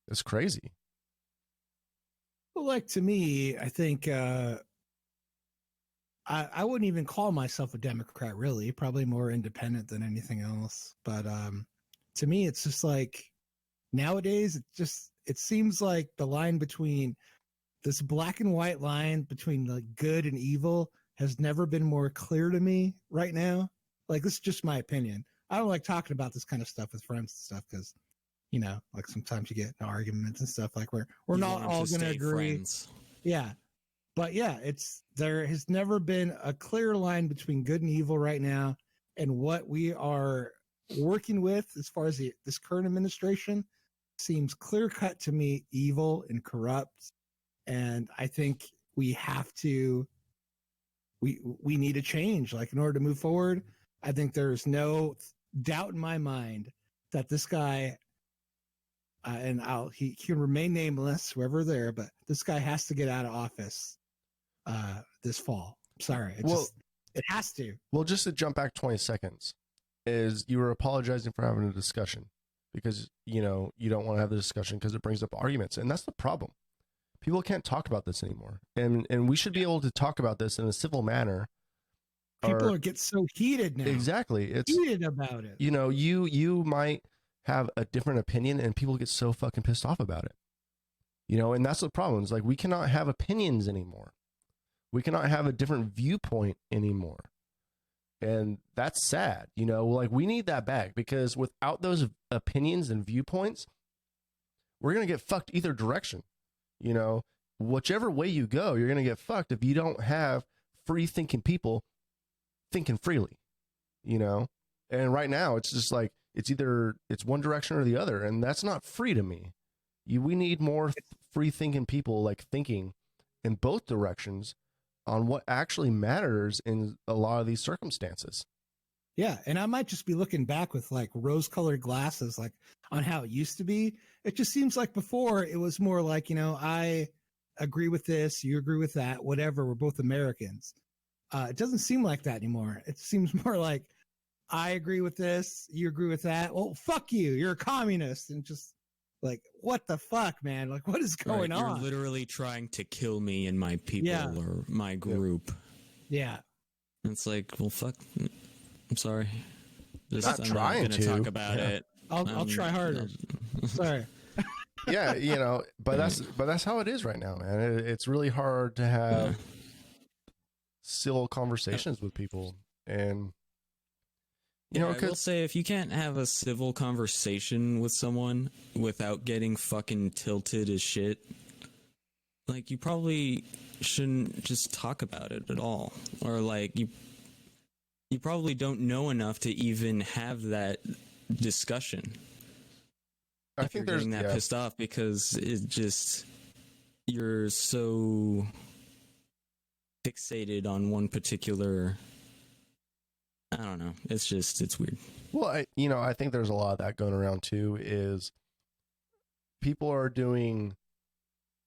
it's crazy. Well, like to me, I think I wouldn't even call myself a Democrat, really. Probably more independent than anything else. But to me, it's just like nowadays, it seems like the line between this black and white line between like good and evil has never been more clear to me right now. Like, this is just my opinion. I don't like talking about this kind of stuff with friends and stuff because, you know, like sometimes you get in arguments and stuff like we're not all going to agree. Friends. Yeah. But yeah, there has never been a clear line between good and evil right now. And what we are working with as far as this current administration seems clear cut to me, evil and corrupt. And I think we have to we need a change. Like in order to move forward, I think there's no doubt in my mind that this guy, he can remain nameless, whoever there, but this guy has to get out of office this fall. Sorry, it has to. Well, just to jump back 20 seconds, is you were apologizing for having a discussion because, you don't want to have the discussion because it brings up arguments. And that's the problem. People can't talk about this anymore. And we should be able to talk about this in a civil manner. People get so heated now. Exactly. It's heated about it. You might have a different opinion and people get so fucking pissed off about it. And that's the problem. It's like we cannot have opinions anymore. We cannot have a different viewpoint anymore. And that's sad. Like we need that back because without those opinions and viewpoints, we're going to get fucked either direction. Whichever way you go, you're going to get fucked if you don't have free thinking people thinking freely, and right now it's just like, it's one direction or the other. And that's not free to me. We need more free thinking people like thinking in both directions on what actually matters in a lot of these circumstances. Yeah. And I might just be looking back with like rose colored glasses, like on how it used to be. It just seems like before it was more like, I agree with this, you agree with that, whatever. We're both Americans. It doesn't seem like that anymore. It seems more like I agree with this, you agree with that. Well, fuck you. You're a communist. And just like, what the fuck, man? Like, what is going on? You're literally trying to kill me and my people or my group. Yeah. And it's like, well, fuck. I'm sorry. I'm not going to talk about it. I'll try harder. Sorry. Yeah, but that's how it is right now, man. It's really hard to have civil conversations with people, and I will say, if you can't have a civil conversation with someone without getting fucking tilted as shit, like you probably shouldn't just talk about it at all, or like you probably don't know enough to even have that discussion. I think you're getting that pissed off because you're so fixated on one particular. I don't know. It's weird. Well, I think there's a lot of that going around too. Is people are doing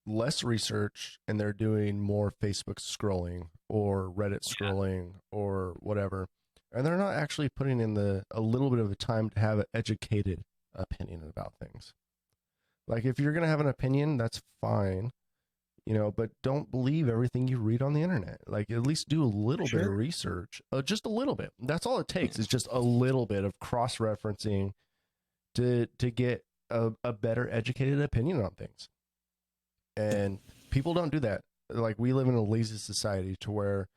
less research and they're doing more Facebook scrolling or Reddit scrolling or whatever, and they're not actually putting in a little bit of a time to have an educated opinion about things. Like if you're going to have an opinion, that's fine, but don't believe everything you read on the internet. Like at least do a little bit of research, just a little bit. That's all it takes is just a little bit of cross-referencing to get a better educated opinion on things. And people don't do that. Like we live in a lazy society to where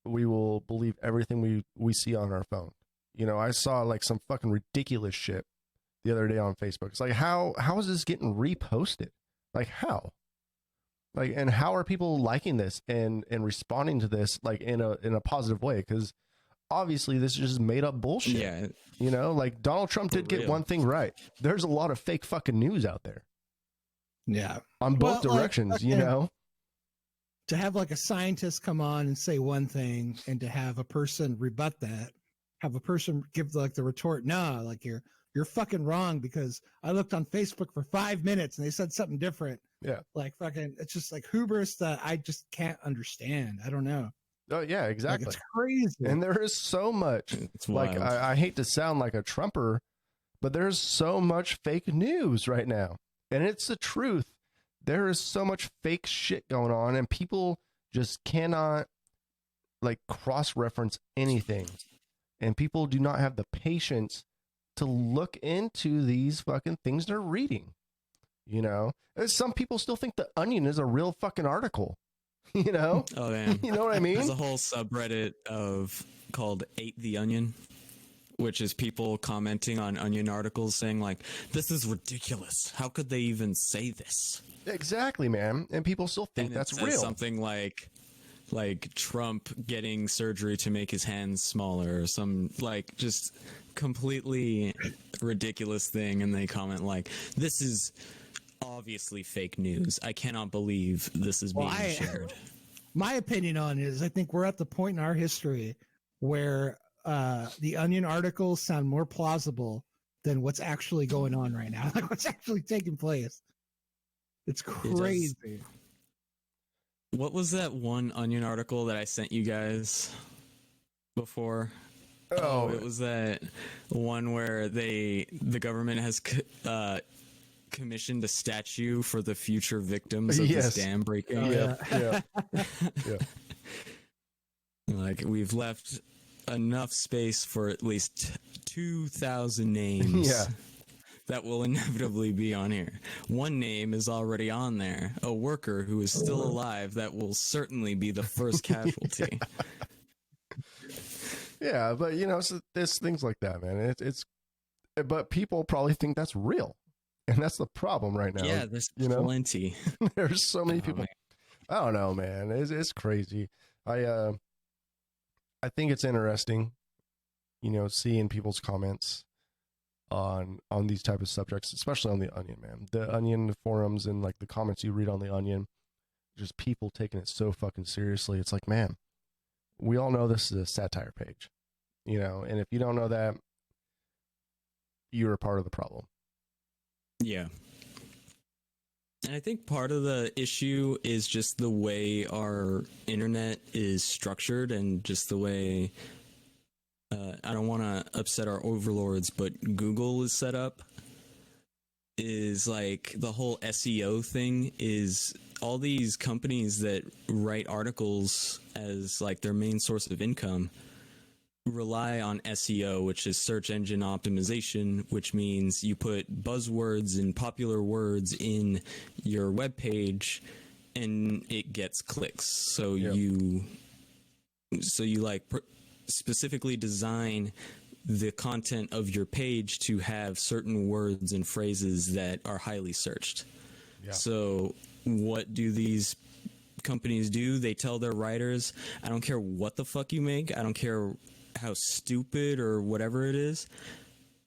we will believe everything we see on our phone. I saw like some fucking ridiculous shit the other day on Facebook. It's like, how is this getting reposted? Like how? Like, and how are people liking this and responding to this like in a positive way? Because obviously this is just made up bullshit. Yeah. Like Donald Trump did get one thing right. There's a lot of fake fucking news out there. Yeah. On both directions, To have like a scientist come on and say one thing and to have a person rebut that, have a person give like the retort, no, like you're fucking wrong because I looked on Facebook for 5 minutes and they said something different. Yeah. Like fucking, it's just like hubris that I just can't understand. I don't know. Oh yeah, exactly. Like, it's crazy. And there is so much, like, I hate to sound like a Trumper, but there's so much fake news right now. And it's the truth. There is so much fake shit going on and people just cannot like cross-reference anything. And people do not have the patience to look into these fucking things they're reading. And some people still think The Onion is a real fucking article. Oh man. You know what I mean? There's a whole subreddit called Ate the Onion, which is people commenting on Onion articles saying like, this is ridiculous. How could they even say this? Exactly, man. And people still think that's real. Something like Trump getting surgery to make his hands smaller or some like just completely ridiculous thing. And they comment like, this is obviously fake news. I cannot believe this is being shared. my opinion on it is I think we're at the point in our history where the Onion articles sound more plausible than what's actually going on right now, like what's actually taking place. It's crazy. What was that one Onion article that I sent you guys before? Oh, it was that one where the government has commissioned a statue for the future victims of this dam breaking. Yeah. Like, we've left enough space for at least 2,000 names that will inevitably be on here. One name is already on there, a worker who is still alive that will certainly be the first casualty. Yeah, but so there's things like that, man. But people probably think that's real, and that's the problem right now. Yeah, there's plenty. There's so many people. Man. I don't know, man. It's crazy. I think it's interesting, seeing people's comments on these type of subjects, especially on the Onion, man. The Onion forums and like the comments you read on the Onion, just people taking it so fucking seriously. It's like, man, we all know this is a satire page, and if you don't know that, you're a part of the problem. Yeah. And I think part of the issue is just the way our internet is structured and just the way, I don't want to upset our overlords, but Google is set up is like the whole SEO thing is all these companies that write articles as like their main source of income rely on SEO, which is search engine optimization, which means you put buzzwords and popular words in your web page and it gets clicks. So you like specifically design the content of your page to have certain words and phrases that are highly searched. Yeah. So what do these companies do? They tell their writers, I don't care what the fuck you make. I don't care how stupid or whatever it is.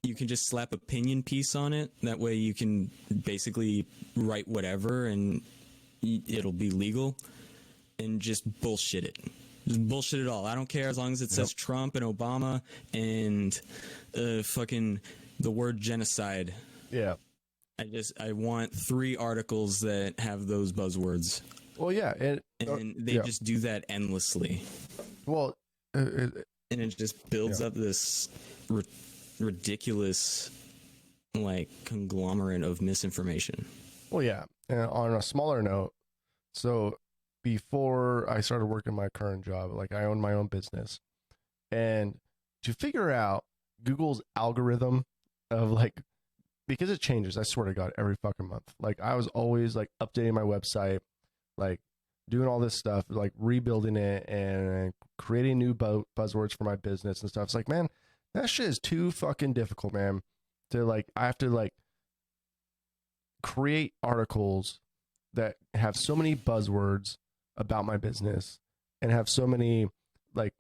You can just slap opinion piece on it. That way you can basically write whatever and it'll be legal, and just bullshit it. Just bullshit it all. I don't care as long as it says Trump and Obama and fucking the word genocide. Yeah. I want 3 articles that have those buzzwords. Well, yeah. And they just do that endlessly. Well, and it just builds up this ridiculous, like, conglomerate of misinformation. Well, yeah. And on a smaller note, so before I started working my current job, like I own my own business, and to figure out Google's algorithm of like, because it changes, I swear to God, every fucking month. Like I was always like updating my website, like doing all this stuff, like rebuilding it and creating new buzzwords for my business and stuff. It's like, man, that shit is too fucking difficult, man. To like, I have to like create articles that have so many buzzwords about my business and have so many like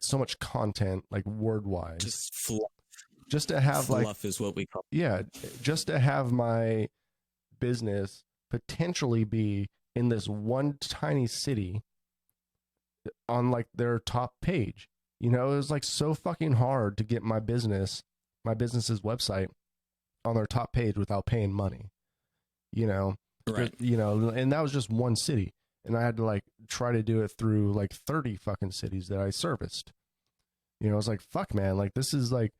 so much content, like word wise, just fluff. Just to have fluff like is what we call just to have my business potentially be in this one tiny city on like their top page. It was like so fucking hard to get my business's website on their top page without paying money, right? And that was just one city, and I had to like try to do it through like 30 fucking cities that I serviced. I was like, fuck, man, like this is like,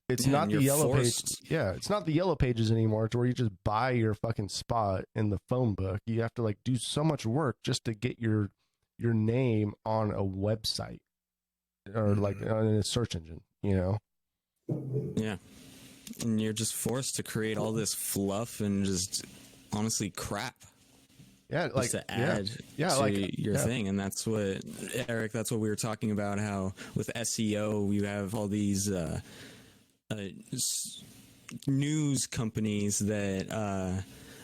it's not the yellow page. Yeah, it's not the yellow pages anymore. It's where you just buy your fucking spot in the phone book. You have to like do so much work just to get your name on a website or like on a search engine. Yeah, and you're just forced to create all this fluff and just honestly crap. Yeah, like just to add to your thing, and that's what Eric. That's what we were talking about. How with SEO you have all these. News companies that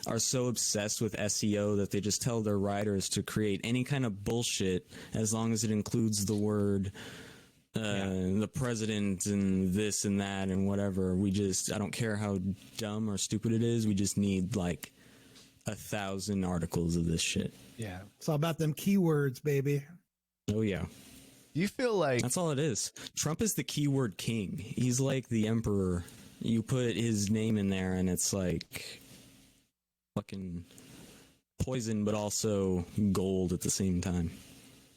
are so obsessed with SEO that they just tell their writers to create any kind of bullshit as long as it includes the word the president and this and that and whatever. I don't care how dumb or stupid it is. We just need like 1,000 articles of this shit. Yeah, it's all about them keywords, baby. Oh yeah, Do you feel like that's all it is. Trump is the keyword king. He's like the emperor. You put his name in there, and it's like fucking poison, but also gold at the same time.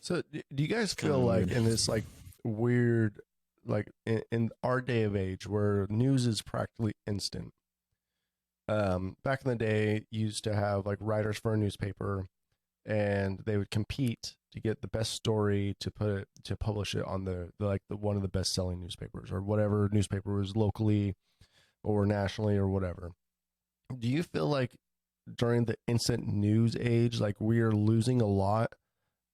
so? Do you guys Kinda feel like weird. in this like weird, like in our day of age where news is practically instant? Back in the day, you used to have like writers for a newspaper, and they would compete to get the best story to publish it on the one of the best selling newspapers or whatever newspaper was locally or nationally or whatever. Do you feel like during the instant news age, like we are losing a lot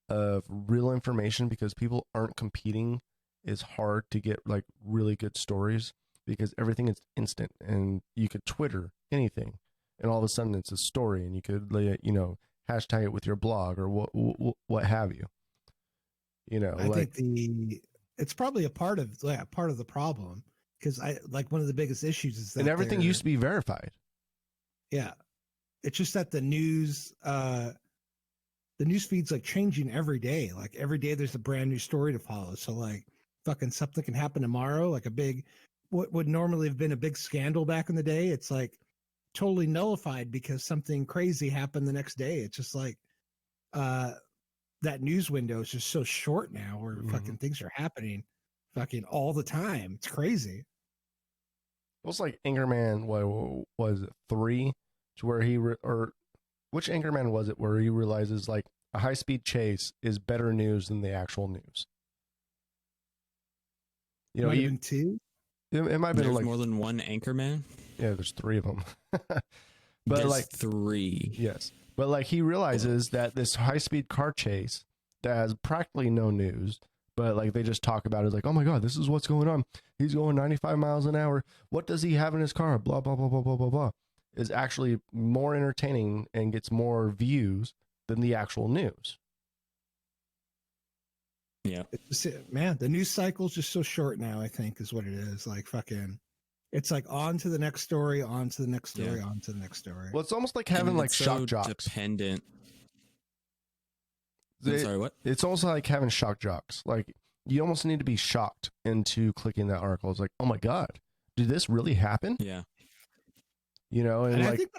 of real information because people aren't competing as hard to get like really good stories because everything is instant and you could Twitter anything and all of a sudden it's a story and you could, hashtag it with your blog or what have you. I think it's probably a part of the problem, because I like one of the biggest issues is that and everything used to be verified. Yeah, it's just that the news feed's like changing every day. Like every day there's a brand new story to follow. So like fucking something can happen tomorrow, like a big what would normally have been a big scandal back in the day. It's like totally nullified because something crazy happened the next day. It's just like that news window is just so short now where fucking things are happening fucking all the time. It's crazy. It was like Anchorman, what was it, 3, to where which Anchorman was it where he realizes like a high-speed chase is better news than the actual news? Might have been 2. It might have been There's like more than one Anchorman. yeah, there's 3 of them. But There's like 3. yes, but like he realizes that this high-speed car chase that has practically no news, but like they just talk about it like, oh my god, this is what's going on. He's going 95 miles an hour. What does he have in his car? Blah blah blah blah blah blah blah. Is actually more entertaining and gets more views than the actual news. Yeah. Man, the news cycle's just so short now, I think, is what it is. Like fucking it's like on to the next story, on to the next story, Yeah. on to the next story. Well, it's almost like having like It's shock so jocks. dependent. I'm sorry, what? It's almost like having shock jocks. Like you almost need to be shocked into clicking that article. It's like, oh my god, did this really happen? Yeah. And I like think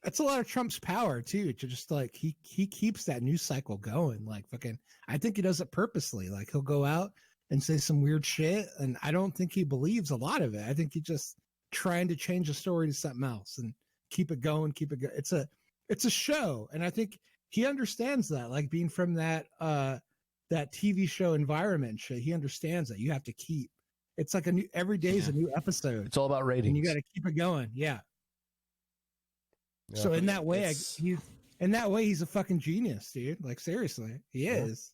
that's a lot of Trump's power too, to just like he keeps that news cycle going. Like fucking I think he does it purposely. Like he'll go out and say some weird shit, and I don't think he believes a lot of it. I think he's just trying to change the story to something else and keep it going. It's a show, and I think he understands that. Like being from that TV show environment, shit, he understands that you have to keep. It's like every day is a new episode. it's all about ratings. And you got to keep it going. Yeah. Yeah. So in that way, It's- he's a fucking genius, dude. Like seriously, he is.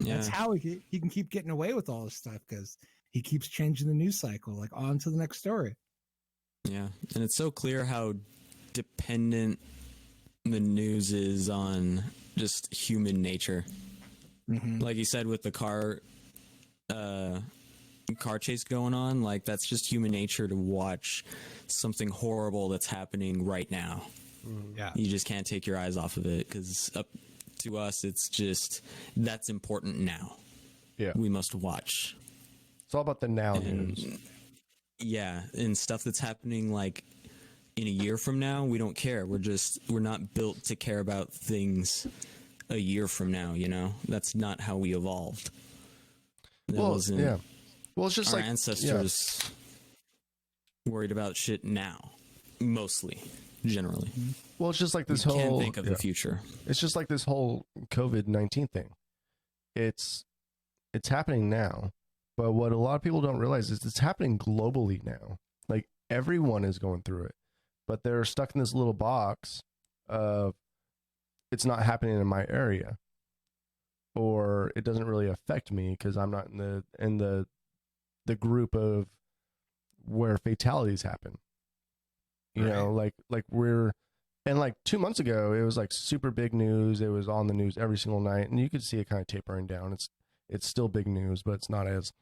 Yeah. That's how he can keep getting away with all this stuff, because he keeps changing the news cycle, like on to the next story. Yeah. And it's so clear how dependent the news is on just human nature. Mm-hmm. Like you said, with the car chase going on, like that's just human nature to watch something horrible that's happening right now. Yeah. You just can't take your eyes off of it, because up to us, it's just that's important now. Yeah. We must watch. It's all about the now And news. yeah, and stuff that's happening like in a year from now, we don't care. We're not built to care about things a year from now, That's not how we evolved. That wasn't- yeah. Well, it's just our like ancestors worried about shit now, mostly, generally. Well, it's just like this We can't whole. think of the future. It's just like this whole COVID-19 thing. It's happening now, but what a lot of people don't realize is it's happening globally now. Like everyone is going through it, but they're stuck in this little box of it's not happening in my area, or it doesn't really affect me because I'm not in the group of where fatalities happen. Like we're. And like 2 months ago, it was like super big news. It was on the news every single night, and you could see it kind of tapering down. It's still big news, but it's not as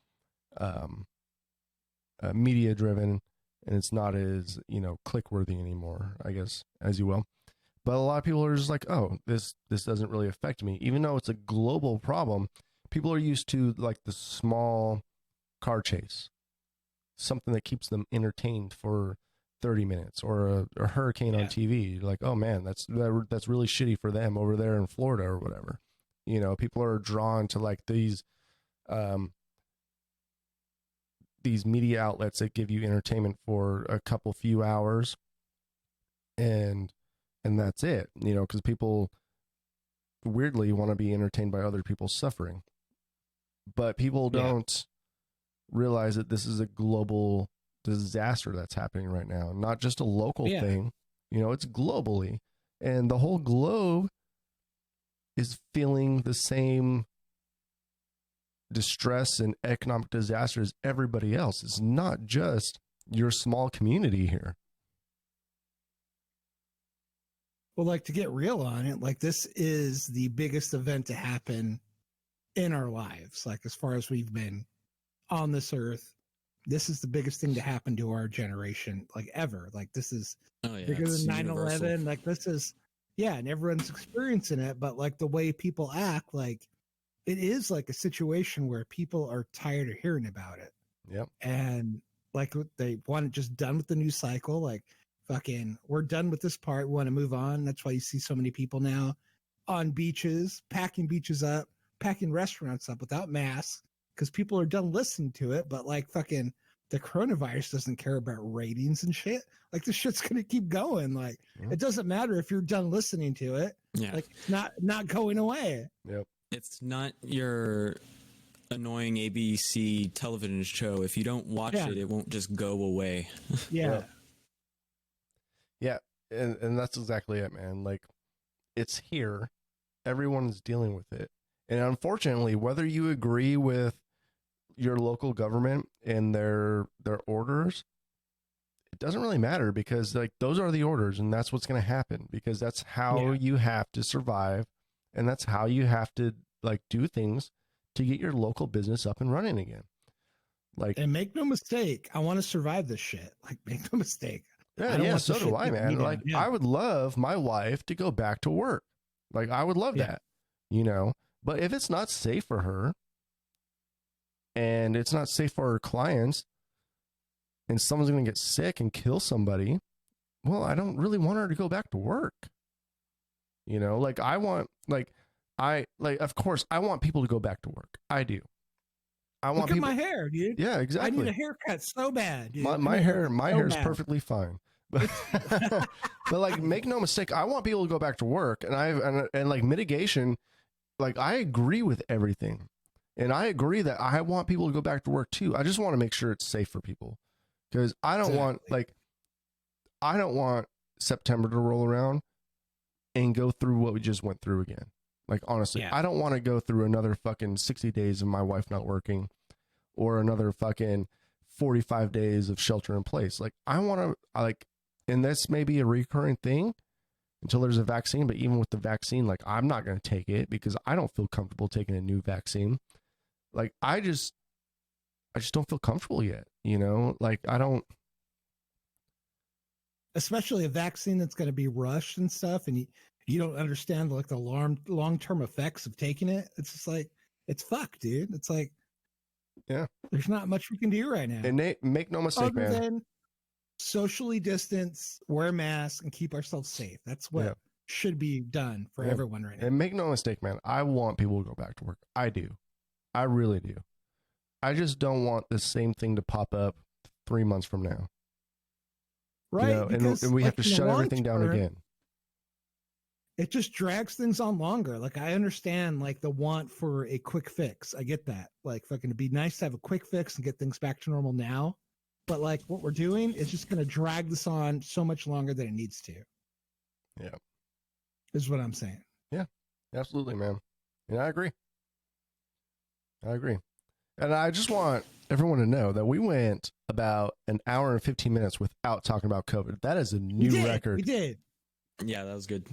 media driven and it's not as, click worthy anymore, I guess, as you will. But a lot of people are just like, oh, this doesn't really affect me. Even though it's a global problem, people are used to like the small car chase, something that keeps them entertained for 30 minutes, or a hurricane on TV. Like, oh man, that's really shitty for them over there in Florida or whatever. People are drawn to like these media outlets that give you entertainment for a few hours, and that's it, because people weirdly want to be entertained by other people's suffering. But people don't realize that this is a global disaster that's happening right now, not just a local thing. It's globally, and the whole globe is feeling the same distress and economic disaster as everybody else. It's not just your small community here. Well, like, to get real on it, like, this is the biggest event to happen in our lives. Like, as far as we've been on this earth, this is the biggest thing to happen to our generation, like, ever. Like, this is bigger than 9/11. Like, this is, and everyone's experiencing it. But like, the way people act, like, it is like a situation where people are tired of hearing about it. Yep. And like, they want it just done with the news cycle. Like, fucking, we're done with this part. We want to move on. That's why you see so many people now on beaches, packing beaches up, packing restaurants up without masks, because people are done listening to it. But like, fucking, the coronavirus doesn't care about ratings and shit. Like, this shit's going to keep going. Like, it doesn't matter if you're done listening to it. Yeah. Like, it's not going away. Yep. It's not your annoying ABC television show. If you don't watch it, it won't just go away. Yeah. Yeah. And that's exactly it, man. Like, it's here. Everyone's dealing with it. And unfortunately, whether you agree with your local government and their orders, it doesn't really matter, because like, those are the orders, and that's what's going to happen, because that's how you have to survive, and that's how you have to like do things to get your local business up and running again. Like, and make no mistake, I want to survive this shit. Like, make no mistake. Yeah, so do I, man. Like, I would love my wife to go back to work. Like, I would love that, but if it's not safe for her, and it's not safe for her clients, and someone's going to get sick and kill somebody, well, I don't really want her to go back to work. Like, of course, I want people to go back to work. I do. I want Look at my hair, dude. Yeah, exactly. I need a haircut so bad, dude. My hair is perfectly fine. But, but like, make no mistake, I want people to go back to work, and like, mitigation, like, I agree with everything. And I agree that I want people to go back to work too. I just want to make sure it's safe for people, because I don't want September to roll around and go through what we just went through again. Like, honestly, I don't want to go through another fucking 60 days of my wife not working, or another fucking 45 days of shelter in place. Like, I want to, like, and this may be a recurring thing until there's a vaccine, but even with the vaccine, like, I'm not going to take it because I don't feel comfortable taking a new vaccine. Like, I just don't feel comfortable yet, like, I don't. Especially a vaccine that's going to be rushed and stuff, and you don't understand like the long-term effects of taking it. It's just like, it's fucked, dude. It's like, there's not much we can do right now. And make no mistake, other man. than socially distance, wear masks, and keep ourselves safe. That's what should be done for everyone right now. And make no mistake, man, I want people to go back to work. I do. I really do. I just don't want the same thing to pop up 3 months from now. Right. And we have to shut everything down again. It just drags things on longer. Like, I understand like the want for a quick fix. I get that. Like, fucking, it'd be nice to have a quick fix and get things back to normal now. But like, what we're doing is just going to drag this on so much longer than it needs to. Yeah. Is what I'm saying. Yeah, absolutely, man. And I agree. And I just want everyone to know that we went about an hour and 15 minutes without talking about COVID. That is a new record. We did. Yeah, that was good.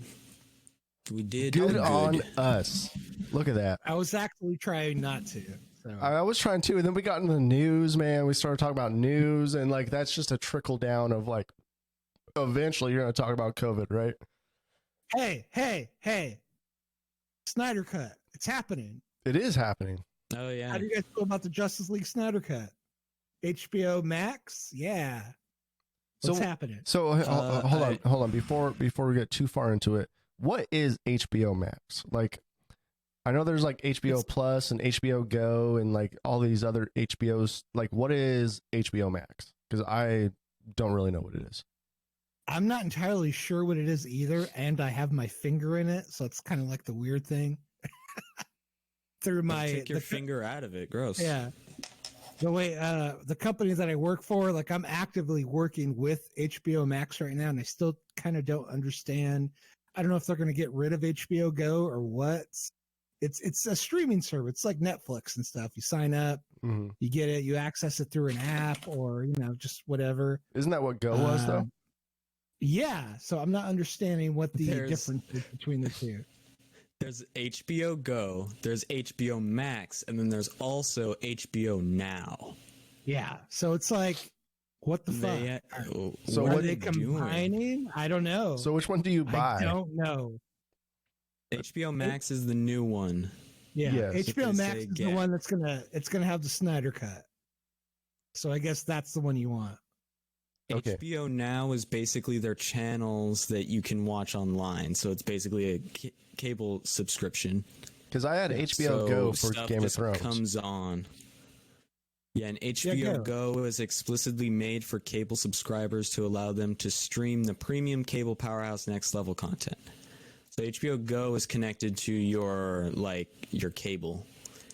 We did. Good on us. Look at that. I was actually trying not to. So I was trying to, and then we got into the news, man. We started talking about news, and like that's just a trickle down of like eventually you're gonna talk about COVID, right? hey, Snyder Cut. It's happening. It is happening. Oh yeah. How do you guys feel about the Justice League Snyder Cut? HBO Max? Yeah. What's happening? So hold on. Before we get too far into it, what is HBO Max? Like, I know there's like HBO Plus and HBO Go and like all these other HBOs. Like, what is HBO Max? Because I don't really know what it is. I'm not entirely sure what it is either, and I have my finger in it, so it's kind of like the weird thing. Through my take your finger out of it. Gross. Yeah. The way the company that I work for, like I'm actively working with HBO Max right now, and I still kind of don't understand. I don't know if they're going to get rid of HBO Go or what. It's a streaming service. It's like Netflix and stuff. You sign up, you get it, you access it through an app or just whatever. Isn't that what Go was though? Yeah. So I'm not understanding what the difference is between the two. There's HBO Go, there's HBO Max, and then there's also HBO Now. Yeah. So it's like, what the fuck? So what are they combining? I don't know. So which one do you buy? I don't know. HBO Max is the new one. Yeah. Yes. HBO Max is the one that's gonna have the Snyder Cut. So I guess that's the one you want. Okay. HBO Now is basically their channels that you can watch online. So it's basically a cable subscription. Because I had HBO Go for stuff Game of just Thrones. Comes on. Yeah, and HBO Go is explicitly made for cable subscribers to allow them to stream the premium cable powerhouse next level content. So HBO Go is connected to your cable.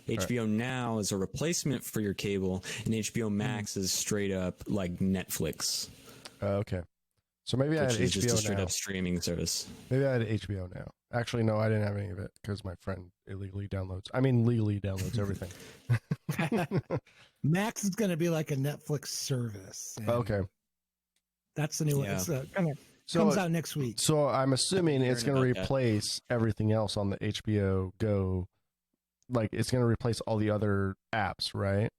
HBO Now is a replacement for your cable, and HBO Max is straight up like Netflix. Okay. So maybe I had Which is just a HBO straight Now. up streaming service. Maybe I had HBO Now. Actually, no, I didn't have any of it because my friend legally downloads everything. Max is going to be like a Netflix service. Okay. That's the new one. Yeah. It's comes out next week. So I'm assuming it's going to about that. replace everything else on the HBO Go. Like, it's going to replace all the other apps, right?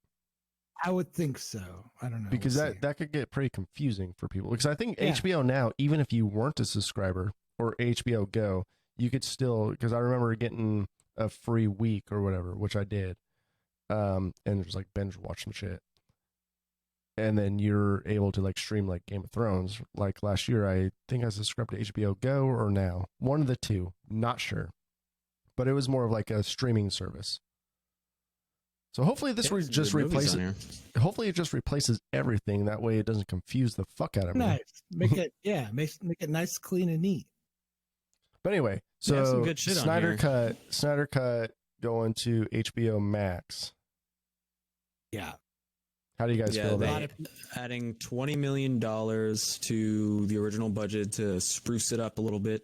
I would think so. I don't know. Because We'll that could get pretty confusing for people. Because I think HBO Now, even if you weren't a subscriber, or HBO Go, you could still, because I remember getting a free week or whatever, which I did, and just like binge watch some shit. And then you're able to like stream like Game of Thrones. Like last year, I think I subscribed to HBO Go or Now. One of the two. Not sure. But it was more of like a streaming service. So hopefully this just replaces. Hopefully it just replaces everything. That way it doesn't confuse the fuck out of me. Nice. Make it make it nice, clean, and neat. But anyway, so some good shit on Snyder here. Cut going to HBO Max. Yeah. How do you guys feel about it? Adding $20 million to the original budget to spruce it up a little bit.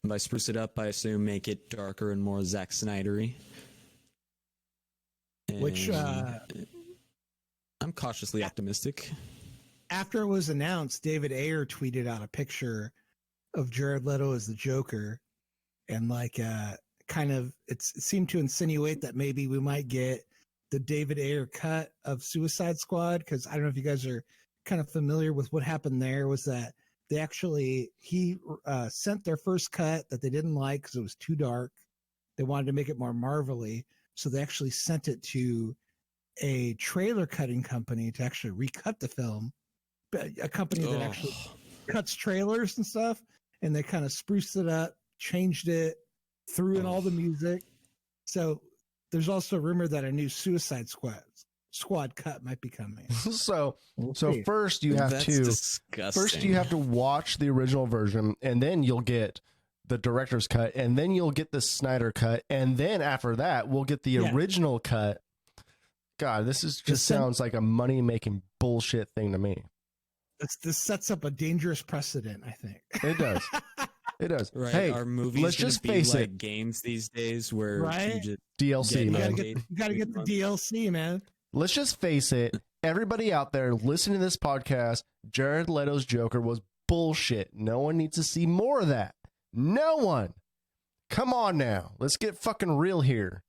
And by spruce it up, I assume make it darker and more Zack Snydery. Which I'm cautiously optimistic. After it was announced, David Ayer tweeted out a picture of Jared Leto as the Joker, and like it seemed to insinuate that maybe we might get the David Ayer cut of Suicide Squad, because I don't know if you guys are kind of familiar with what happened there. Was that he sent their first cut that they didn't like because it was too dark. They wanted to make it more Marvel-y, so they actually sent it to a trailer cutting company to actually recut the film, a company that actually cuts trailers and stuff, and they kind of spruced it up, changed it, threw in all the music. So there's also a rumor that a new Suicide Squad cut might be coming. So first you have to watch the original version, and then you'll get the director's cut, and then you'll get the Snyder cut, and then after that we'll get the original cut. God, this sounds like a money-making bullshit thing to me. This sets up a dangerous precedent, I think. It does. It does. Right. Hey, Are movies let's just face like it. games these days where you just DLC, man. You gotta get the DLC, man. Let's just face it. Everybody out there listening to this podcast, Jared Leto's Joker was bullshit. No one needs to see more of that. No one. Come on now. Let's get fucking real here.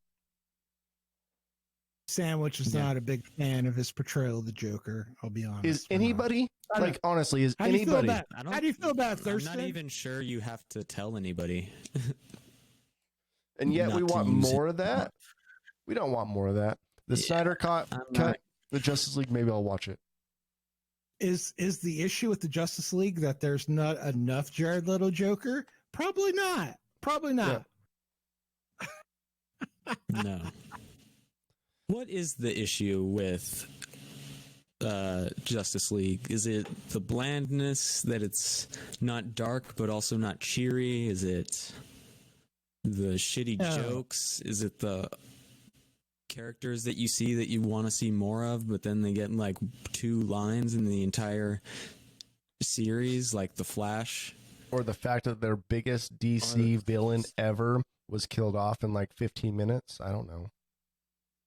Sandwich is not a big fan of his portrayal of the Joker. I'll be honest. Is anybody like honestly? Is anybody? How do you feel about I'm Thurston? not even sure you have to tell anybody. And yet not we to want use more it. of that. We don't want more of that. The Snyder cut, the Justice League. Maybe I'll watch it. Is the issue with the Justice League that there's not enough Jared Leto Joker? Probably not. Probably not. No. What is the issue with Justice League? Is it the blandness that it's not dark but also not cheery? Is it the shitty jokes? Is it the characters that you see that you want to see more of, but then they get like 2 lines in the entire series, like the Flash? Or the fact that their biggest DC villain ever was killed off in like 15 minutes? I don't know.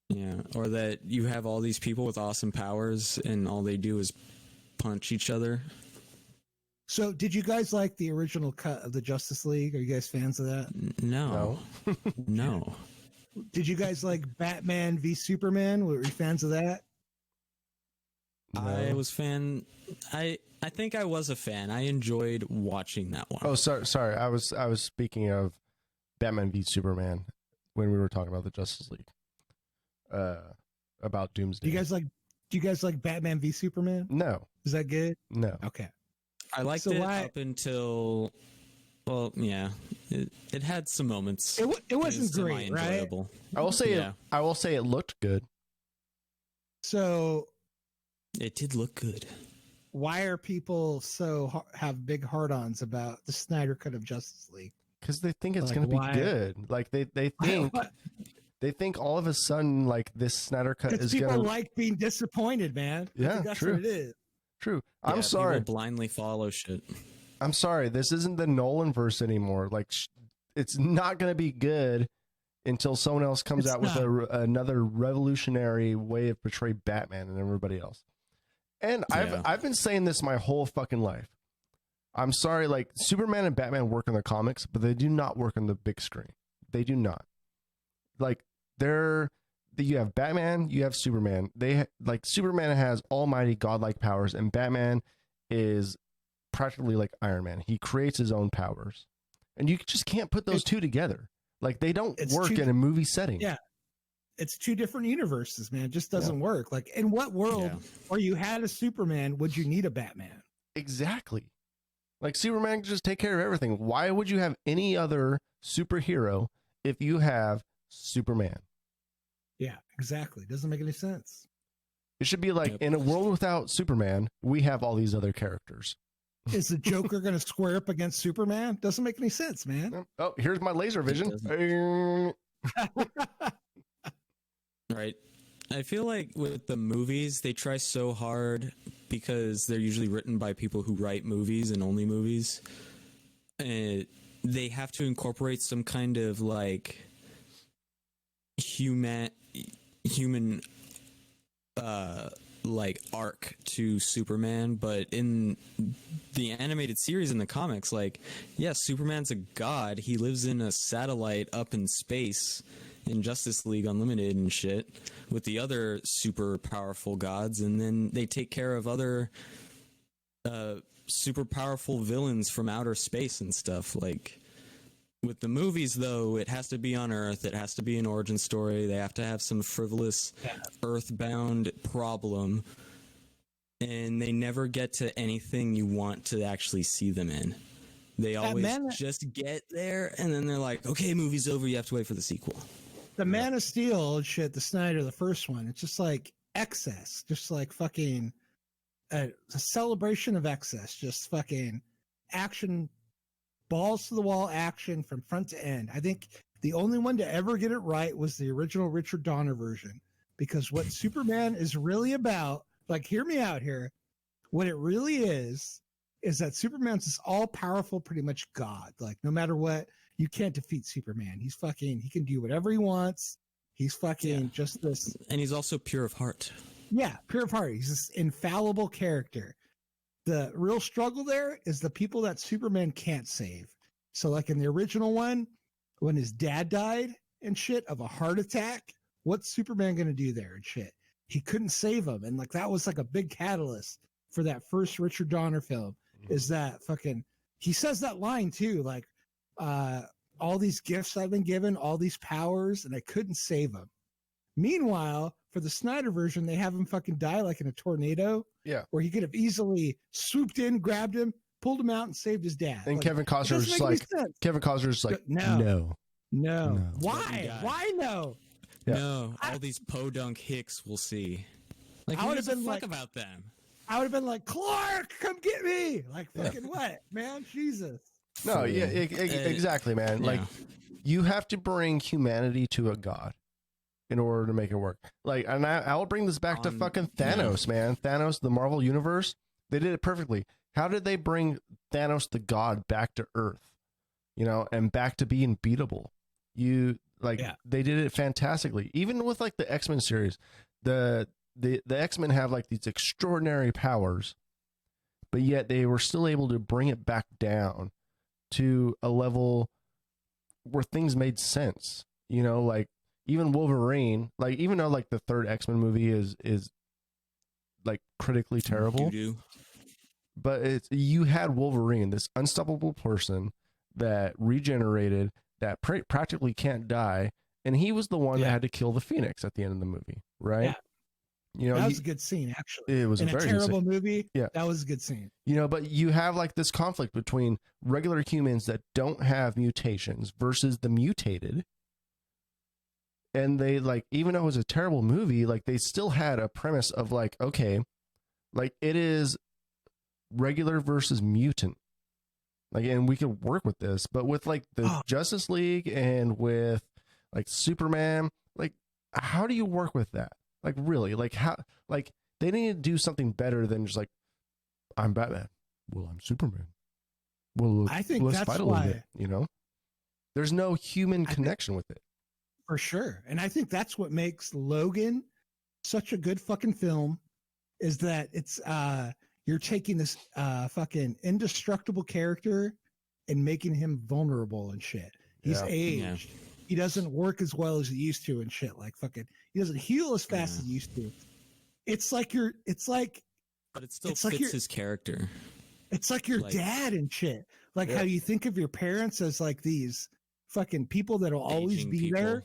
Yeah, or that you have all these people with awesome powers and all they do is punch each other. So, did you guys like the original cut of the Justice League? Are you guys fans of that? No. No. Did you guys like Batman v Superman? Were you fans of that? I was fan. I think I was a fan. I enjoyed watching that one. Oh, sorry. I was speaking of Batman v Superman when we were talking about the Justice League. About Doomsday. Do you guys like Batman v Superman? No. Is that good? No. Okay. I liked it up until, well, yeah, it had some moments. It wasn't great, right? Enjoyable. I will say it looked good. So it did look good. Why are people have big hard-ons about the Snyder cut of Justice League? Because they think it's going to be good. Like they think they think all of a sudden like this Snyder cut is going to. People like being disappointed, man. Yeah, that's true. what it is. True. Yeah, I'm sorry. People blindly follow shit. I'm sorry. This isn't the Nolan verse anymore. Like it's not going to be good until someone else comes out with another revolutionary way of portray Batman and everybody else. And I've been saying this my whole fucking life. I'm sorry, like Superman and Batman work in the comics, but they do not work on the big screen. They do not. Like you have Batman, you have Superman. Superman has almighty godlike powers, and Batman is practically like Iron Man. He creates his own powers, and you just can't put those two together. Like they don't work in a movie setting. Yeah, it's 2 different universes, man. It just doesn't work. Like in what world where you had a Superman would you need a Batman? Exactly. Like Superman can just take care of everything. Why would you have any other superhero if you have Superman? Yeah, exactly. Doesn't make any sense. It should be like in a world without Superman, we have all these other characters. Is the Joker going to square up against Superman? Doesn't make any sense, man. Oh, here's my laser vision. Right. I feel like with the movies, they try so hard because they're usually written by people who write movies and only movies. And they have to incorporate some kind of like human like arc to Superman, but in the animated series in the comics, like, yes, Superman's a god. He lives in a satellite up in space in Justice League Unlimited and shit with the other super powerful gods, and then they take care of other super powerful villains from outer space and stuff. Like with the movies, though, it has to be on Earth. It has to be an origin story. They have to have some frivolous earthbound problem, and they never get to anything you want to actually see them in. They always just get there, and then they're like, okay, movie's over. You have to wait for the sequel. The Man of Steel shit, the Snyder, the first one, it's just like excess. Just like fucking a celebration of excess. Just fucking action, balls to the wall action from front to end. I think the only one to ever get it right was the original Richard Donner version, because what Superman is really about, like, hear me out here, what it really is that Superman's this all-powerful, pretty much God. Like, no matter what, you can't defeat Superman. He's fucking, he can do whatever he wants. He's fucking just this. And he's also pure of heart. Yeah, pure of heart. He's this infallible character. The real struggle there is the people that Superman can't save. So like in the original one, when his dad died and shit of a heart attack, what's Superman going to do there and shit. He couldn't save him. And like, that was like a big catalyst for that first Richard Donner film is that fucking, he says that line too, like, all these gifts I've been given, all these powers, and I couldn't save him. Meanwhile, for the Snyder version, they have him fucking die like in a tornado. Yeah. Where he could have easily swooped in, grabbed him, pulled him out, and saved his dad. And like, Kevin Costner's like, no. Why? Why no? Yeah. No, all these podunk hicks we'll see. Like, I who would gives have a been fuck like- about them? I would have been like, Clark, come get me. Like, fucking what, man? Jesus. No, yeah, exactly, man. Like, you have to bring humanity to a god in order to make it work. Like, and I'll bring this back to fucking Thanos, man. Thanos, the Marvel Universe, they did it perfectly. How did they bring Thanos the god back to Earth? You know, and back to being beatable. They did it fantastically. Even with like the X-Men series, the X-Men have like these extraordinary powers, but yet they were still able to bring it back down to a level where things made sense. You know, like even Wolverine, like even though like the third X-Men movie is like critically terrible, Doo-doo. but you had Wolverine, this unstoppable person that regenerated, that practically can't die, and he was the one that had to kill the Phoenix at the end of the movie, right? Yeah. You know, that was a good scene, actually. It was in a very terrible good scene. movie. Yeah, that was a good scene. You know, but you have like this conflict between regular humans that don't have mutations versus the mutated. And they like, even though it was a terrible movie, like they still had a premise of like, okay, like it is regular versus mutant. Like, and we could work with this, but with like the Justice League and with like Superman, like how do you work with that? Like really, like how, like they need to do something better than just like, I'm Batman. Well, I'm Superman. Well, I think let's that's fight a little why, bit, you know? There's no human connection with it. For sure. And I think that's what makes Logan such a good fucking film is that it's you're taking this fucking indestructible character and making him vulnerable and shit. He's aged. Yeah. He doesn't work as well as he used to and shit. Like fucking he doesn't heal as fast as he used to. It's like but it still fits his character. It's like your dad and shit. Like how you think of your parents as like these fucking people that'll always be there.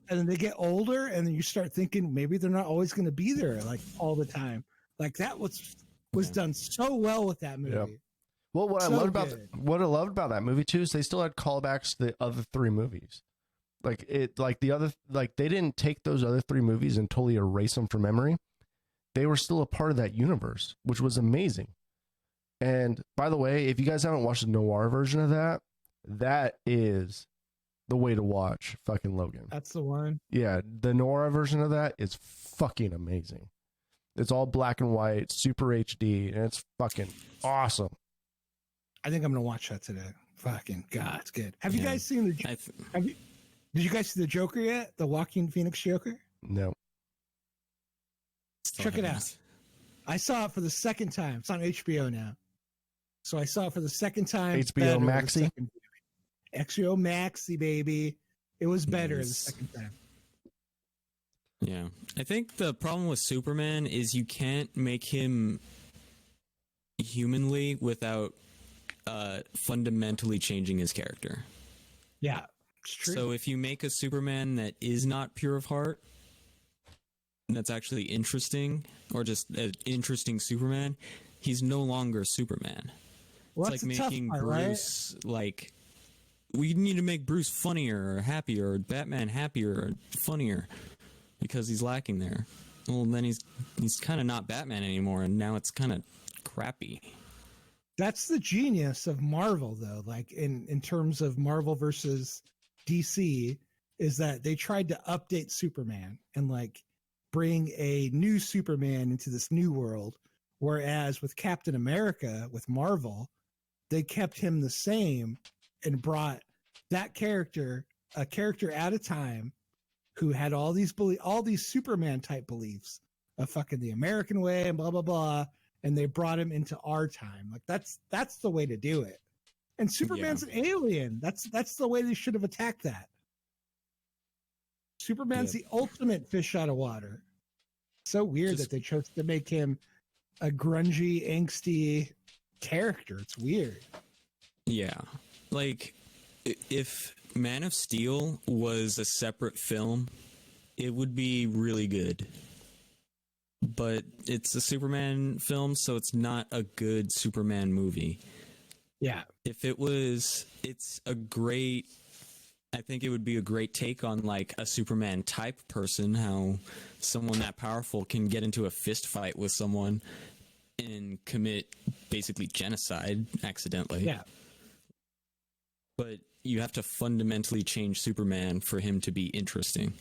And then they get older, and then you start thinking maybe they're not always going to be there like all the time. Like that was done so well with that movie. Yeah. Well, what I loved about that movie too is they still had callbacks to the other three movies. Like they didn't take those other three movies and totally erase them from memory. They were still a part of that universe, which was amazing. And by the way, if you guys haven't watched the noir version of that, that is the way to watch fucking Logan. That's the one. Yeah, the noir version of that is fucking amazing. It's all black and white, super HD, and it's fucking awesome. I think I'm gonna watch that today. Fucking God, it's good. Have you guys seen the? Did you guys see the Joker yet? The Joaquin Phoenix Joker? No. Check it out. I saw it for the second time. It's on HBO now. So I saw it for the second time. HBO Maxi. HBO Maxi, baby. It was better the second time. Yeah. I think the problem with Superman is you can't make him humanly without fundamentally changing his character. Yeah, it's true. So if you make a Superman that is not pure of heart, that's actually interesting, or just an interesting Superman, he's no longer Superman. Well, it's like making Bruce like... We need to make Bruce funnier or happier, or Batman happier or funnier, because he's lacking there. Well, then he's kind of not Batman anymore, and now it's kind of crappy. That's the genius of Marvel, though. Like in terms of Marvel versus DC, is that they tried to update Superman and like bring a new Superman into this new world, whereas with Captain America, with Marvel, they kept him the same and brought that character, a character at a time, who had all these Superman type beliefs of fucking the American way and blah blah blah, and they brought him into our time. Like that's the way to do it. And Superman's an alien. That's the way they should have attacked that. Superman's the ultimate fish out of water. So weird that they chose to make him a grungy, angsty character. It's weird. Yeah. Like, if Man of Steel was a separate film, it would be really good. But it's a Superman film, so it's not a good Superman movie. Yeah. If it was, I think it would be a great take on like a Superman type person, how someone that powerful can get into a fist fight with someone and commit basically genocide accidentally. Yeah. But you have to fundamentally change Superman for him to be interesting.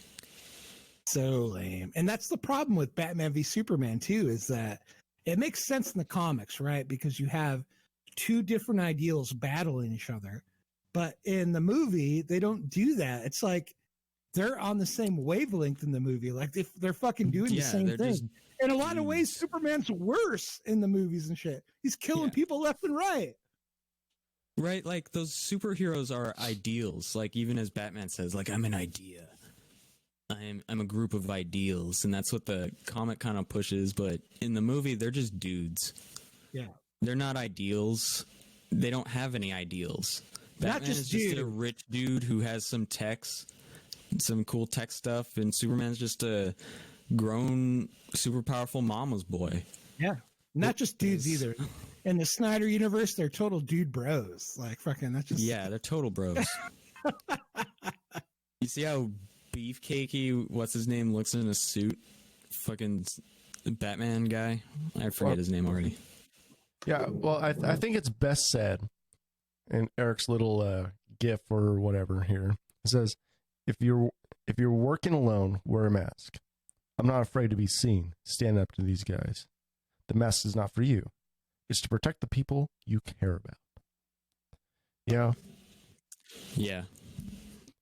So lame. And that's the problem with Batman v Superman too, is that it makes sense in the comics, right? Because you have two different ideals battling each other. But in the movie, they don't do that. It's like they're on the same wavelength in the movie. Like they're fucking doing the same thing. In a lot of ways, Superman's worse in the movies and shit. He's killing people left and right. Right, like those superheroes are ideals. Like even as Batman says, like I'm an idea. I'm a group of ideals, and that's what the comic kind of pushes. But in the movie, they're just dudes. Yeah, they're not ideals. They don't have any ideals. Batman is just a rich dude who has some techs, some cool tech stuff, and Superman's just a grown, super powerful mama's boy. Yeah, not just dudes either. In the Snyder universe, they're total dude bros. Like fucking, that's just they're total bros. You see how beefcakey what's his name looks in a suit? Fucking Batman guy. I forget his name already. Yeah, well, I think it's best said in Eric's little gif or whatever here. It says, if you're working alone, wear a mask. I'm not afraid to be seen. Stand up to these guys. The mask is not for you. It's to protect the people you care about. Yeah. Yeah.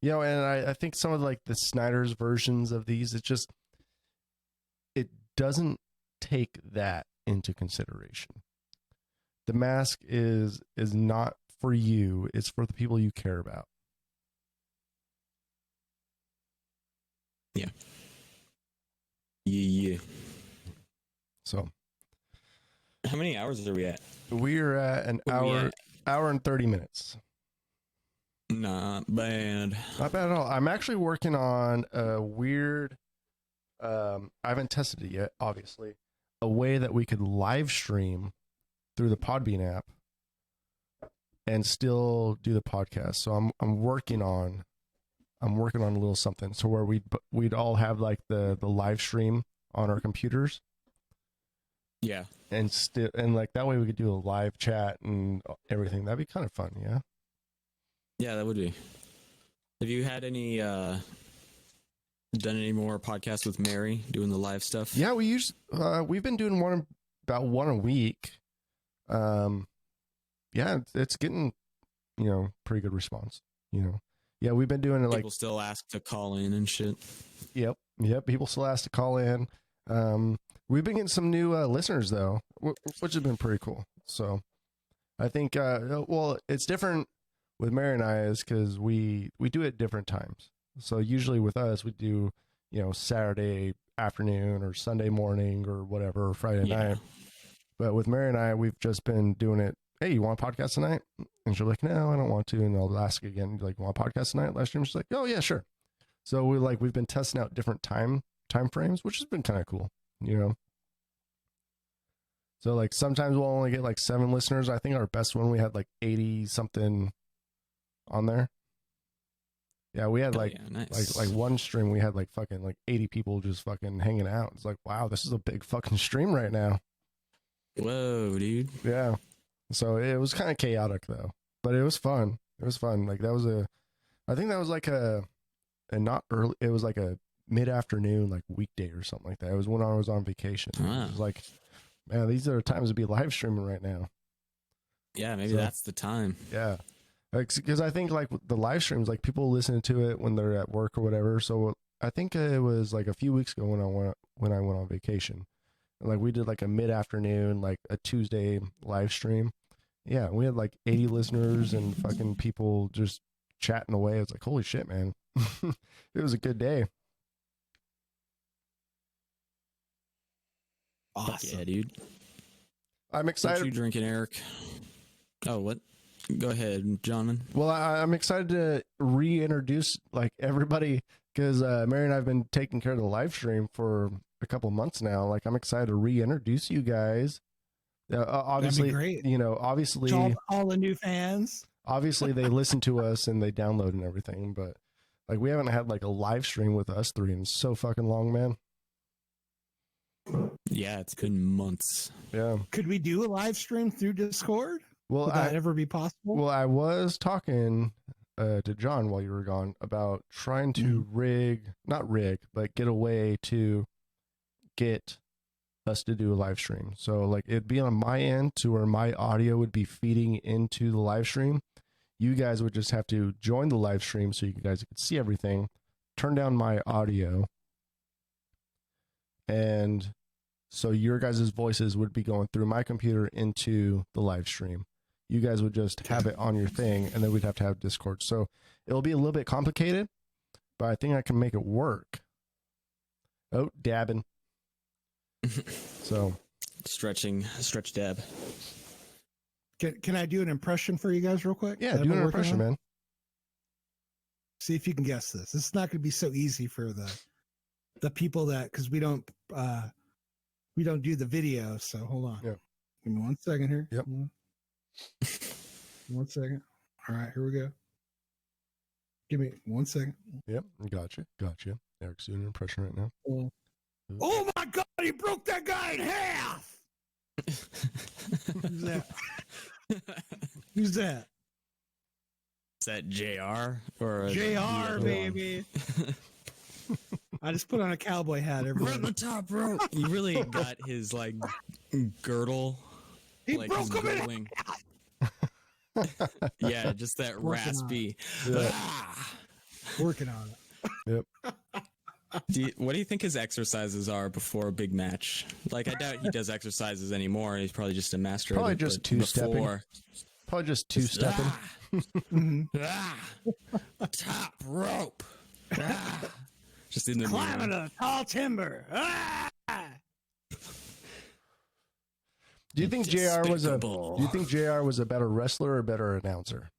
You know, and I think some of like the Snyder's versions of these, it doesn't take that into consideration. The mask is not for you. It's for the people you care about. Yeah. Yeah. So. How many hours are we at? We're at an hour and 30 minutes. Not bad. Not bad at all. I'm actually working on a weird, I haven't tested it yet, obviously, a way that we could live stream through the Podbean app and still do the podcast. So I'm working on a little something. So where we'd all have like the live stream on our computers. Yeah. And like that way we could do a live chat and everything. That'd be kind of fun, yeah. Yeah, that would be. Have you had any done any more podcasts with Mary doing the live stuff? Yeah, we've been doing about one a week. Yeah, it's getting, pretty good response, Yeah, we've been doing it like people still ask to call in and shit. Yep. People still ask to call in. We've been getting some new listeners though, which has been pretty cool. So I think, it's different with Mary and I is because we do it at different times. So usually with us, we do, Saturday afternoon or Sunday morning or whatever, or Friday night. But with Mary and I, we've just been doing it. Hey, you want a podcast tonight? And she's like, no, I don't want to. And I'll ask again, like, want a podcast tonight? Last stream, she's like, oh yeah, sure. So we've been testing out different time frames, which has been kind of cool, So like sometimes we'll only get like 7 listeners. I think our best one, we had like 80 something on there. Yeah, we had nice. like one stream, we had like fucking like 80 people just fucking hanging out. It's like, wow, this is a big fucking stream right now. Whoa, dude. Yeah. So it was kind of chaotic though, but it was fun. Like I think that was like not early. It was like a mid-afternoon, like weekday or something like that. It was when I was on vacation. Wow. It was like, man, these are times to be live streaming right now. Yeah, maybe that's the time. Yeah. Because I think like the live streams, like people listen to it when they're at work or whatever. So I think it was like a few weeks ago when I went on vacation, and like we did like a mid-afternoon, like a Tuesday live stream. Yeah, we had like 80 listeners and fucking people just chatting away. It's like, holy shit, man. It was a good day. Awesome. Yeah, dude. I'm What you excited. drinking, Eric? Oh, what? Go ahead, John. Well, I'm excited to reintroduce like everybody because Mary and I have been taking care of the live stream for a couple months now. Like, I'm excited to reintroduce you guys. Obviously, great. you know, obviously, To all the new fans. obviously they listen to us and they download and everything, but like we haven't had like a live stream with us three in so fucking long, man. Yeah, it's been months. Yeah. Could we do a live stream through Discord? Well, Would that ever be possible? I was talking to John while you were gone about trying to not rig, but get a way to get us to do a live stream. So like it'd be on my end to where my audio would be feeding into the live stream. You guys would just have to join the live stream so you guys could see everything, turn down my audio, and so your guys' voices would be going through my computer into the live stream. You guys would just have it on your thing, and then we'd have to have Discord. So it'll be a little bit complicated, but I think I can make it work. Oh, dabbing. So Stretch dab. Can I do an impression for you guys real quick? yeah, that I've do been an working impression, on? man. See if you can guess this. This is not going to be so easy for the people that, because we don't do the video. So hold on. Yeah. Give me 1 second here. Yep. 1 second. All right, here we go. Give me 1 second. Yep, gotcha. Eric's doing an impression right now. Oh my God, he broke that guy in half! Who's that? Who's that? Is that JR or JR, baby. I just put on a cowboy hat. From Everyone. the top rope. He really got his like girdle. He like broke his him in girdling. Yeah, just that Working on it. raspy. Yeah. Ah. Working on it. What do you think his exercises are before a big match? Like, I doubt he does exercises anymore. He's probably just a master. Probably of it, just but two-stepping. before- Probably just two-stepping. Mhm. Top rope. Ah. Just in the Climbing mirror. a tall timber. Ah! Do you think JR was Despicable. a better wrestler or a better announcer?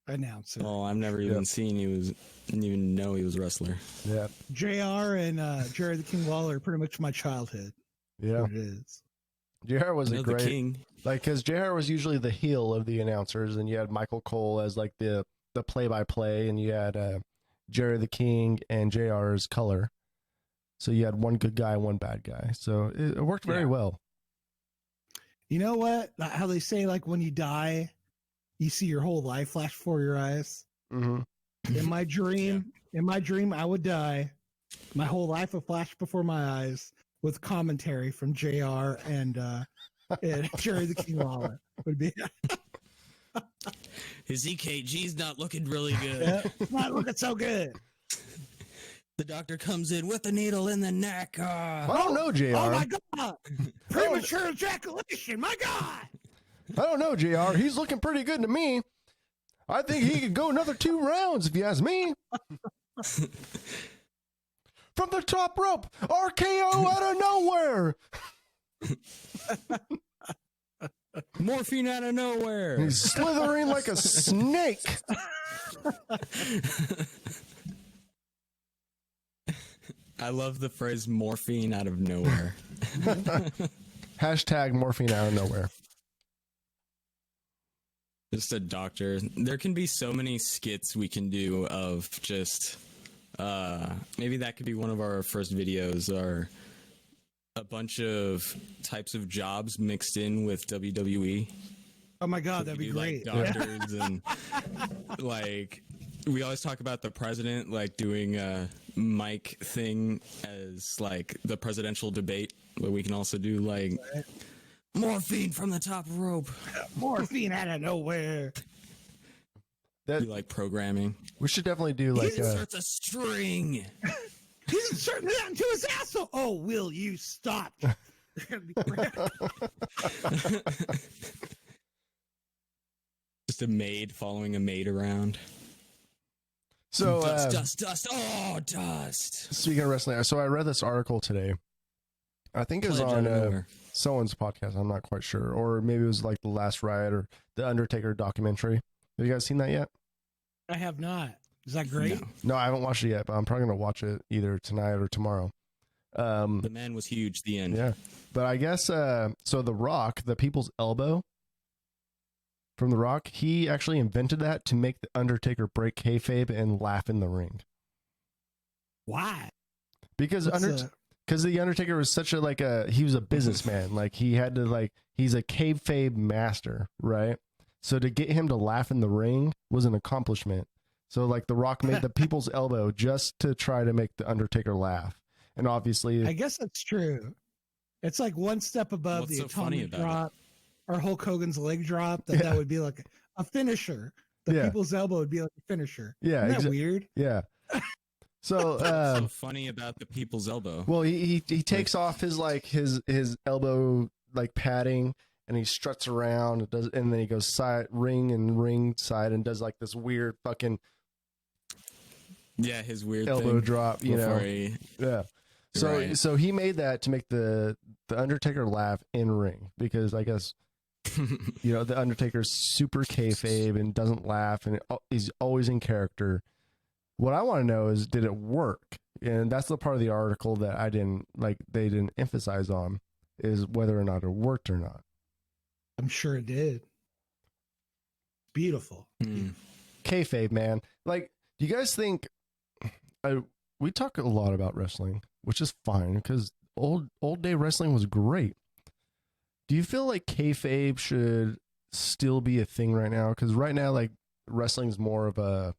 Announcer. Well, I've never even didn't even know he was a wrestler. Yeah. JR and Jerry the King Lawler are pretty much my childhood. Yeah. What it is. JR was I a know great the king. like because JR was usually the heel of the announcers, and you had Michael Cole as like the play-by-play, and you had Jerry the King and JR's color. So you had one good guy, one bad guy. So it worked very well. You know what? How they say, like, when you die, you see your whole life flash before your eyes. Mm-hmm. In my dream, I would die. My whole life would flash before my eyes with commentary from JR and Jerry the King Lawler. Would be His EKG's not looking really good. it's not looking so good. The doctor comes in with the needle in the neck. I don't know, JR. Oh my God! Premature ejaculation, my God! I don't know, JR. He's looking pretty good to me. I think he could go another 2 rounds if you ask me. From the top rope, RKO out of nowhere. Morphine out of nowhere. He's slithering like a snake. I love the phrase morphine out of nowhere. Hashtag morphine out of nowhere. Just a doctor. There can be so many skits we can do of just maybe that could be one of our first videos, or a bunch of types of jobs mixed in with WWE. Oh my God, that'd We be do, great. like doctors and like we always talk about the president like doing a mic thing as like the presidential debate, but we can also do like morphine from the top rope. Morphine out of nowhere. Do like programming. We should definitely do like He inserts a string. He's inserting that into his asshole. Oh, will you stop? Just a maid following a maid around. so. Dust. Oh, dust. Speaking of wrestling, so I read this article today, I think it was Pledge out on of nowhere. someone's podcast. I'm not quite sure, or maybe it was like the Last Riot or the Undertaker documentary. Have you guys seen that yet? I have not. Is that great? No, I haven't watched it yet, but I'm probably gonna watch it either tonight or tomorrow. The man was huge. The end. Yeah, but I guess so. The Rock, the People's Elbow from The Rock, he actually invented that to make the Undertaker break kayfabe and laugh in the ring. Why? Because the Undertaker was such he was a businessman. Like he had to he's a kayfabe master, right? So to get him to laugh in the ring was an accomplishment. So The Rock made the People's Elbow just to try to make the Undertaker laugh. And obviously, I guess that's true. It's like one step above What's the so funny atomic about drop or Hulk Hogan's leg drop. That would be like a finisher. The People's Elbow would be like a finisher. Yeah, Isn't that weird? Yeah. So, What's so funny about the People's Elbow? Well, he takes off his elbow padding, and he struts around, and then he goes ring side, and does this weird fucking his weird elbow thing drop, yeah. So he made that to make the Undertaker laugh in ring, because I guess the Undertaker's super kayfabe and doesn't laugh, and he's always in character. What I want to know is, did it work? And that's the part of the article that they didn't emphasize on, is whether or not it worked or not. I'm sure it did. Beautiful. Kayfabe, man. Do you guys think we talk a lot about wrestling, which is fine because old day wrestling was great. Do you feel like kayfabe should still be a thing right now? Because right now, wrestling's more of a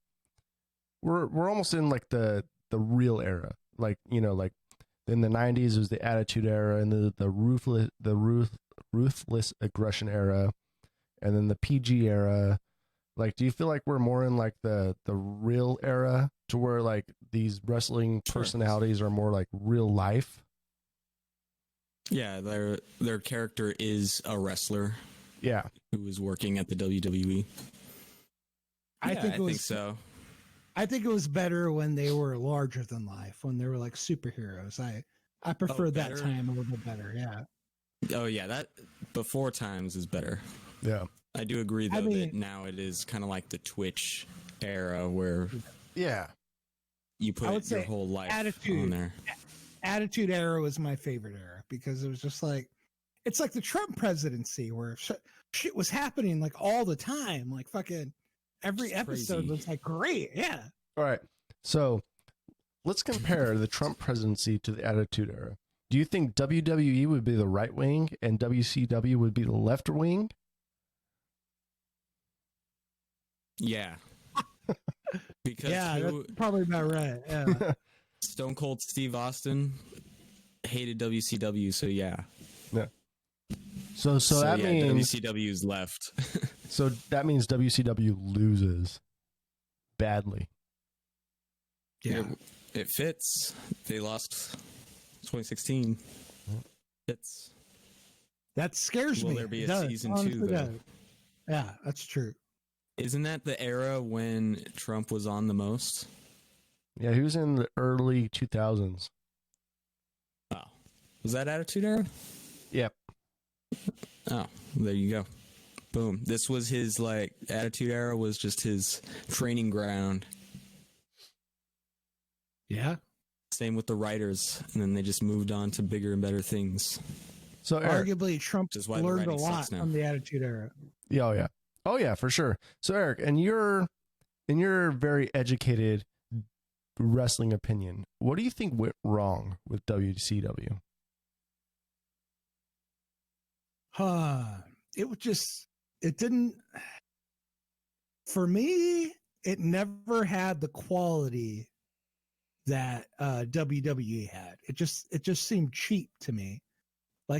we're almost in the real era. In the 90s was the Attitude Era, and the ruthless aggression era, and then the PG era. Do you feel like we're more in the real era, to where these wrestling personalities are more real life? Yeah, their character is a wrestler. Yeah, who is working at the WWE. I think so. I think it was better when they were larger than life, when they were like superheroes. I prefer that time a little bit better. Yeah. Oh yeah, that before times is better. Yeah. I do agree though that now it is kind of like the Twitch era where you put your whole life on there. Attitude Era was my favorite era, because it was just it's like the Trump presidency, where shit was happening all the time, fucking every episode was great. Yeah. All right. So let's compare the Trump presidency to the Attitude Era. Do you think WWE would be the right wing and WCW would be the left wing? Yeah. Because that's probably about right. Yeah. Stone Cold Steve Austin hated WCW, so yeah. Yeah. So that means WCW's left. So that means WCW loses badly. Yeah. It fits. They lost 2016. Fits. That scares me. Will there be a season 2 though? Yeah, that's true. Isn't that the era when Trump was on the most? Yeah, he was in the early 2000s. Oh. Was that Attitude Era? Yep. Oh, there you go. Boom. This was his Attitude Era was just his training ground. Yeah. Same with the writers, and then they just moved on to bigger and better things. So Eric, arguably Trump learned a lot from the Attitude Era. Yeah, oh yeah, for sure. So Eric, in your very educated wrestling opinion, what do you think went wrong with WCW? It didn't, for me, it never had the quality that WWE had. It just seemed cheap to me.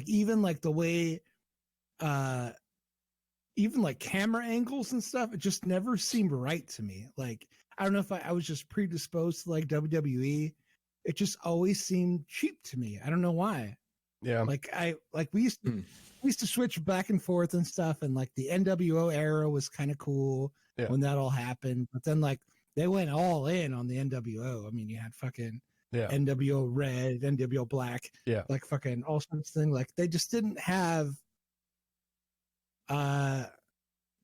Even the way even camera angles and stuff, it just never seemed right to me. I don't know if I was just predisposed to WWE. It just always seemed cheap to me. I don't know why. Yeah. We used to switch back and forth and stuff, and the NWO era was kind of cool when that all happened. But then they went all in on the NWO. I mean, you had fucking Yeah. NWO Red, NWO Black, Yeah. like fucking all sorts of things. Like they just didn't have.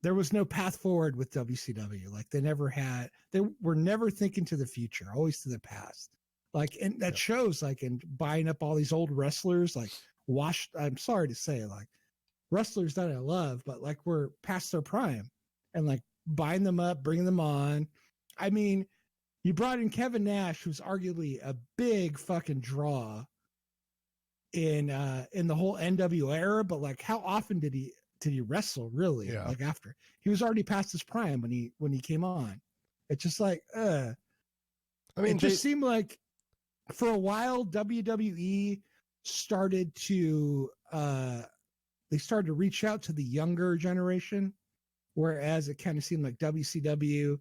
There was no path forward with WCW. Like they never had. They were never thinking to the future, always to the past. Like, and that shows, like, in buying up all these old wrestlers, like washed. I'm sorry to say, like wrestlers that I love, but like we're past their prime, and like buying them up, bringing them on. I mean, you brought in Kevin Nash, who's arguably a big fucking draw in the whole NWO era, but like how often did he wrestle really? Yeah. Like after he was already past his prime when he came on. It's just like I mean, it just seemed like for a while WWE started to they started to reach out to the younger generation, whereas it kind of seemed like WCW,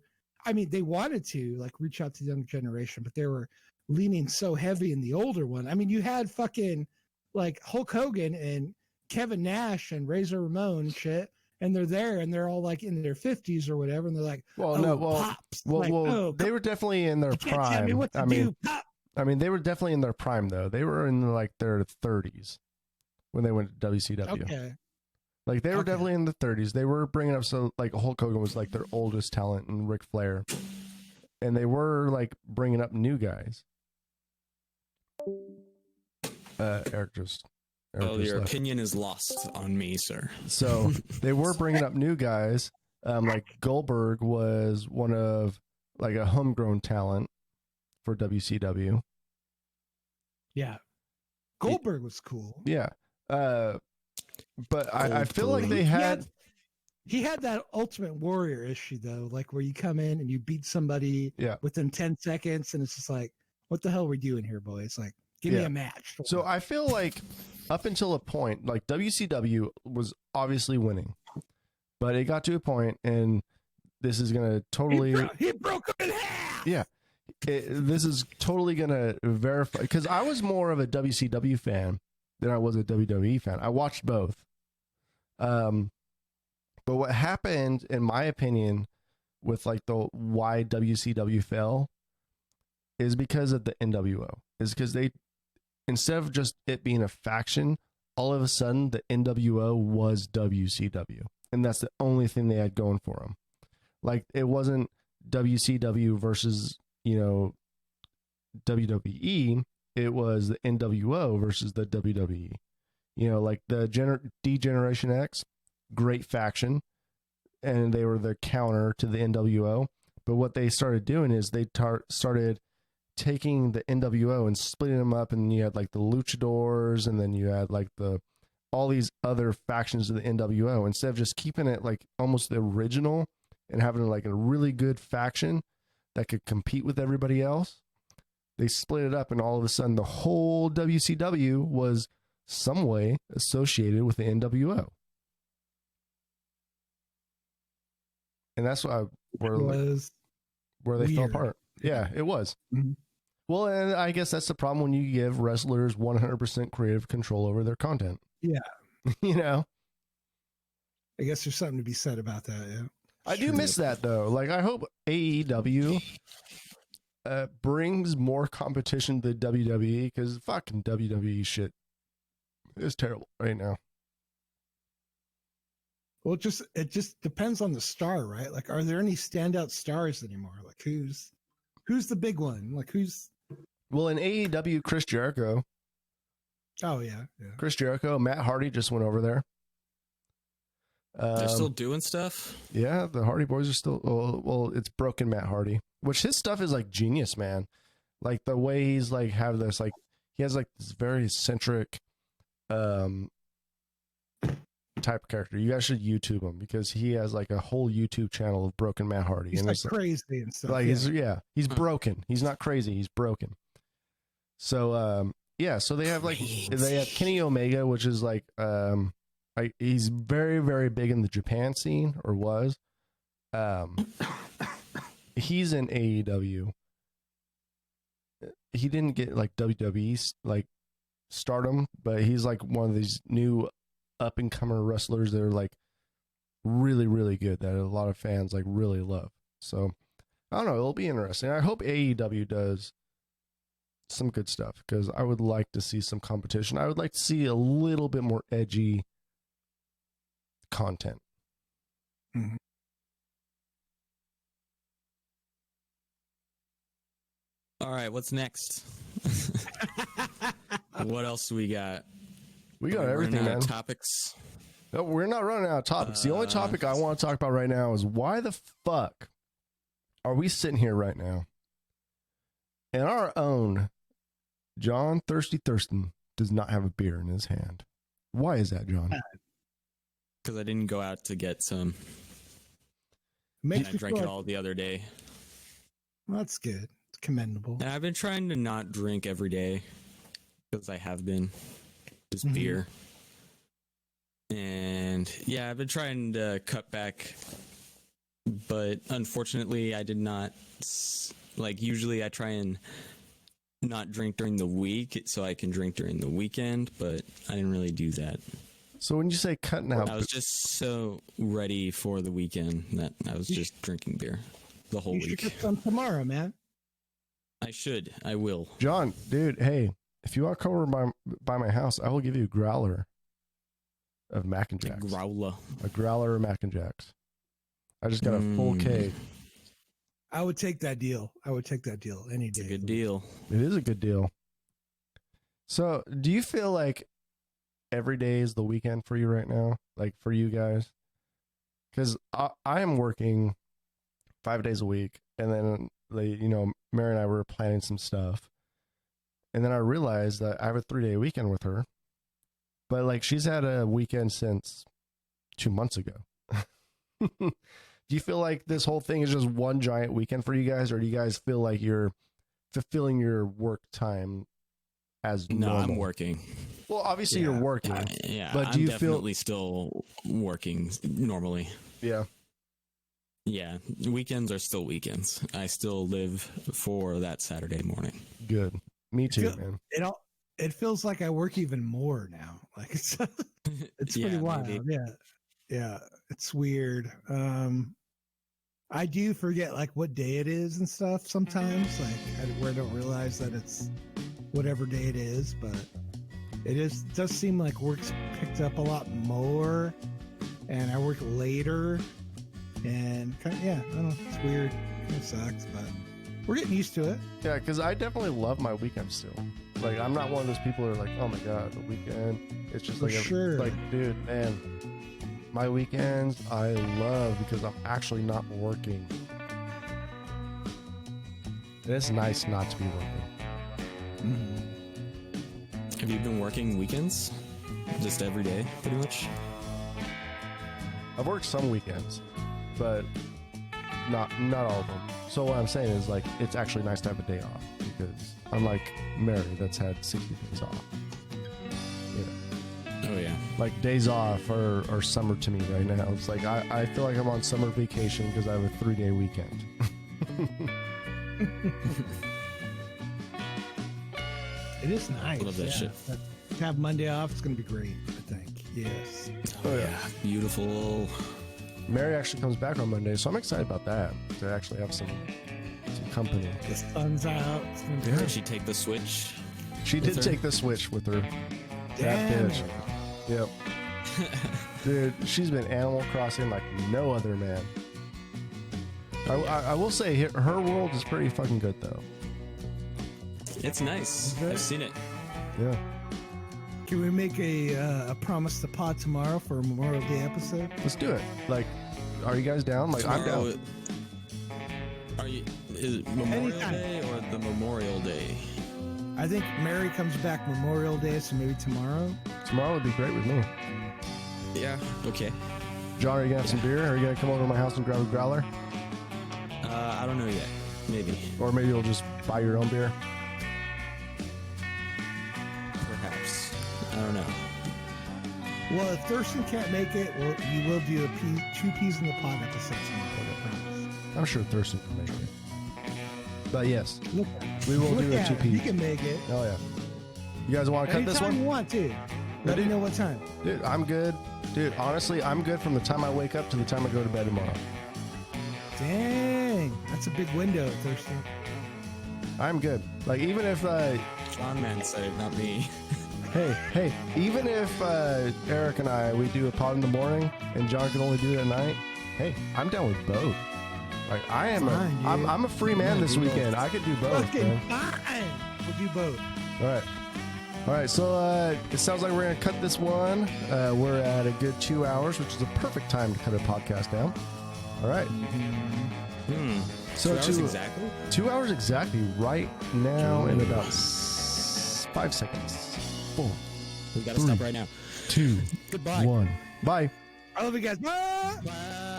I mean, they wanted to like reach out to the younger generation, but they were leaning so heavy in the older one. I mean, you had fucking like Hulk Hogan and Kevin Nash and Razor Ramon and shit, and they're there and they're all like in their 50s or whatever, and they're like, pops. They were definitely in their prime. Tell me what to do, pop. I mean, they were definitely in their prime though. They were in like their 30s when they went to WCW. Okay. Like they were definitely in the 30s. They were bringing up, so like Hulk Hogan was like their oldest talent, and Ric Flair, and they were like bringing up new guys. Eric just. Your opinion is lost on me, sir. So they were bringing up new guys. Like Goldberg was one of like a homegrown talent for WCW. Yeah. Goldberg was cool. Yeah. But I feel like they had. He had that Ultimate Warrior issue though, like where you come in and you beat somebody within 10 seconds, and it's just like, what the hell are we doing here, boys? Like, give me a match. So I feel like up until a point, like WCW was obviously winning, but it got to a point, and this is gonna totally. He broke him in half. Yeah. This is totally gonna verify, because I was more of a WCW fan than I was a WWE fan. I watched both. But what happened, in my opinion, with like the why WCW fell is because of the NWO. Is because they, instead of just it being a faction, all of a sudden the NWO was WCW. And that's the only thing they had going for them. Like it wasn't WCW versus, WWE. It was the NWO versus the WWE. Like the D-Generation X, great faction, and they were the counter to the NWO. But what they started doing is they started taking the NWO and splitting them up, and you had like the Luchadors, and then you had like all these other factions of the NWO. Instead of just keeping it like almost the original and having like a really good faction that could compete with everybody else, they split it up, and all of a sudden the whole WCW was some way associated with the NWO. And that's where they fell apart. Yeah, it was. Mm-hmm. Well, and I guess that's the problem when you give wrestlers 100% creative control over their content. Yeah. I guess there's something to be said about that, yeah. I do miss that, though. Like, I hope AEW brings more competition to WWE, because fucking WWE shit is terrible right now. Well, it just depends on the star, right? Like, are there any standout stars anymore? Like, who's the big one? Like, who's? Well, in AEW, Chris Jericho. Oh yeah. Chris Jericho, Matt Hardy just went over there. They're still doing stuff. Yeah, the Hardy Boys are still. Well, it's Broken Matt Hardy, which his stuff is like genius, man. Like the way he's like have this, like he has like this very eccentric, type of character. You guys should YouTube him, because he has like a whole YouTube channel of Broken Matt Hardy. He's and like crazy and stuff. Like he's broken. He's not crazy. He's broken. So so they have they have Kenny Omega, which is like he's very, very big in the Japan scene, or was. He's in AEW. He didn't get like WWE like stardom, but he's like one of these new up and comer wrestlers that are like really, really good, that a lot of fans like really love. So I don't know, it'll be interesting. I hope AEW does some good stuff because I would like to see some competition. I would like to see a little bit more edgy content. Mhm. All right, what's next? What else do we got? We got everything, Running out man. of topics. No, we're not running out of topics. The only topic I want to talk about right now is why the fuck are we sitting here right now and our own John Thirsty Thurston does not have a beer in his hand? Why is that, John? Because I didn't go out to get some. Makes And I me drank feel it like- all the other day. Well, that's good. It's commendable. And I've been trying to not drink every day because I have been. Just Mhm. beer. And yeah, I've been trying to cut back. But unfortunately, I did not. Like, usually I try and not drink during the week so I can drink during the weekend, but I didn't really do that. So when you say cutting out, I was just so ready for the weekend that I was just drinking beer the whole You should week. get some tomorrow, man. I should. I will. John, dude, hey, if you want to come over by my house, I will give you a growler of Mac and Jacks. Growler. A growler of Mac and Jacks. I just got a full keg. I would take that deal. I would take that deal any It's day. a good deal. It is a good deal. So, do you feel like every day is the weekend for you right now? Like for you guys? Because I am working 5 days a week, and then Mary and I were planning some stuff, and then I realized that I have a 3-day weekend with her, but like she's had a weekend since 2 months ago. Do you feel like this whole thing is just one giant weekend for you guys, or do you guys feel like you're fulfilling your work time as No, normal? I'm working. Well, obviously you're working. Yeah, But do I'm you feel- definitely still working normally. Yeah. Yeah, weekends are still weekends. I still live for that Saturday morning. Good. Me too, Feel- man. It feels like I work even more now. Like it's it's pretty Yeah, wild. maybe. Yeah, it's weird. I do forget like what day it is and stuff sometimes. Where I don't realize that it's whatever day it is, but does seem like work's picked up a lot more, and I work later, and I don't know, it's weird. It sucks, but we're getting used to it. Yeah, because I definitely love my weekend still. Like, I'm not one of those people who are like, oh my God, the weekend. It's just For like, sure. like, dude, man, my weekends I love because I'm actually not working. And it's nice not to be working. Have you been working weekends? Just every day, pretty much? I've worked some weekends, but not all of them. So what I'm saying is, like, it's actually nice to have a day off because unlike Mary, that's had 60 days off. Oh, yeah. Like, days off are summer to me right now. It's like I feel like I'm on summer vacation because I have a 3-day weekend. It is nice. Love that shit. To have Monday off, it's going to be great, I think. Yes. Oh, yeah. Beautiful. Mary actually comes back on Monday, so I'm excited about that, to actually have some company. The sun's out. It's gonna be Yeah. Did she take the switch? She With did her? take the Switch with her. Damn. That bitch. Yep. Dude, she's been Animal Crossing like no other, man. I will say her world is pretty fucking good though. It's nice. Okay. I've seen it. Yeah. Can we make a promise to pod tomorrow for a Memorial Day episode? Let's do it. Like, are you guys down? Like, I'm Tomorrow, down. Is it Memorial Anytime. Day or the Memorial Day? I think Mary comes back Memorial Day, so maybe tomorrow. Tomorrow would be great with me. Yeah. Okay. John, are you gonna have some beer? Are you gonna come over to my house and grab a growler? I don't know yet. Maybe. Or maybe you'll just buy your own beer? Perhaps. I don't know. Well, if Thurston can't make it, you will do two peas in the pod episode tomorrow. I promise. I'm sure Thurston can make it. But yes, Look, we will look do a at it. 2 You piece. can make it. Oh yeah. You guys want to cut this Anytime one? you want to. Let me know what time. Dude, I'm good. Dude, honestly, I'm good from the time I wake up to the time I go to bed tomorrow. Dang, that's a big window, Thurston. I'm good. Like, even if, John Man said it, not me. hey, even if Eric and I, we do a pod in the morning and John can only do it at night, hey, I'm down with both. Like, I am Fine, I'm a free man this weekend. I could do both, Fucking man. fine. We'll do both. All right, so it sounds like we're going to cut this one. We're at a good 2 hours, which is a perfect time to cut a podcast down. All right. So 2 hours exactly? 2 hours exactly right now in about 5 seconds. 4, We gotta stop right now. 2, Goodbye. 1. Bye. I love you guys. Bye.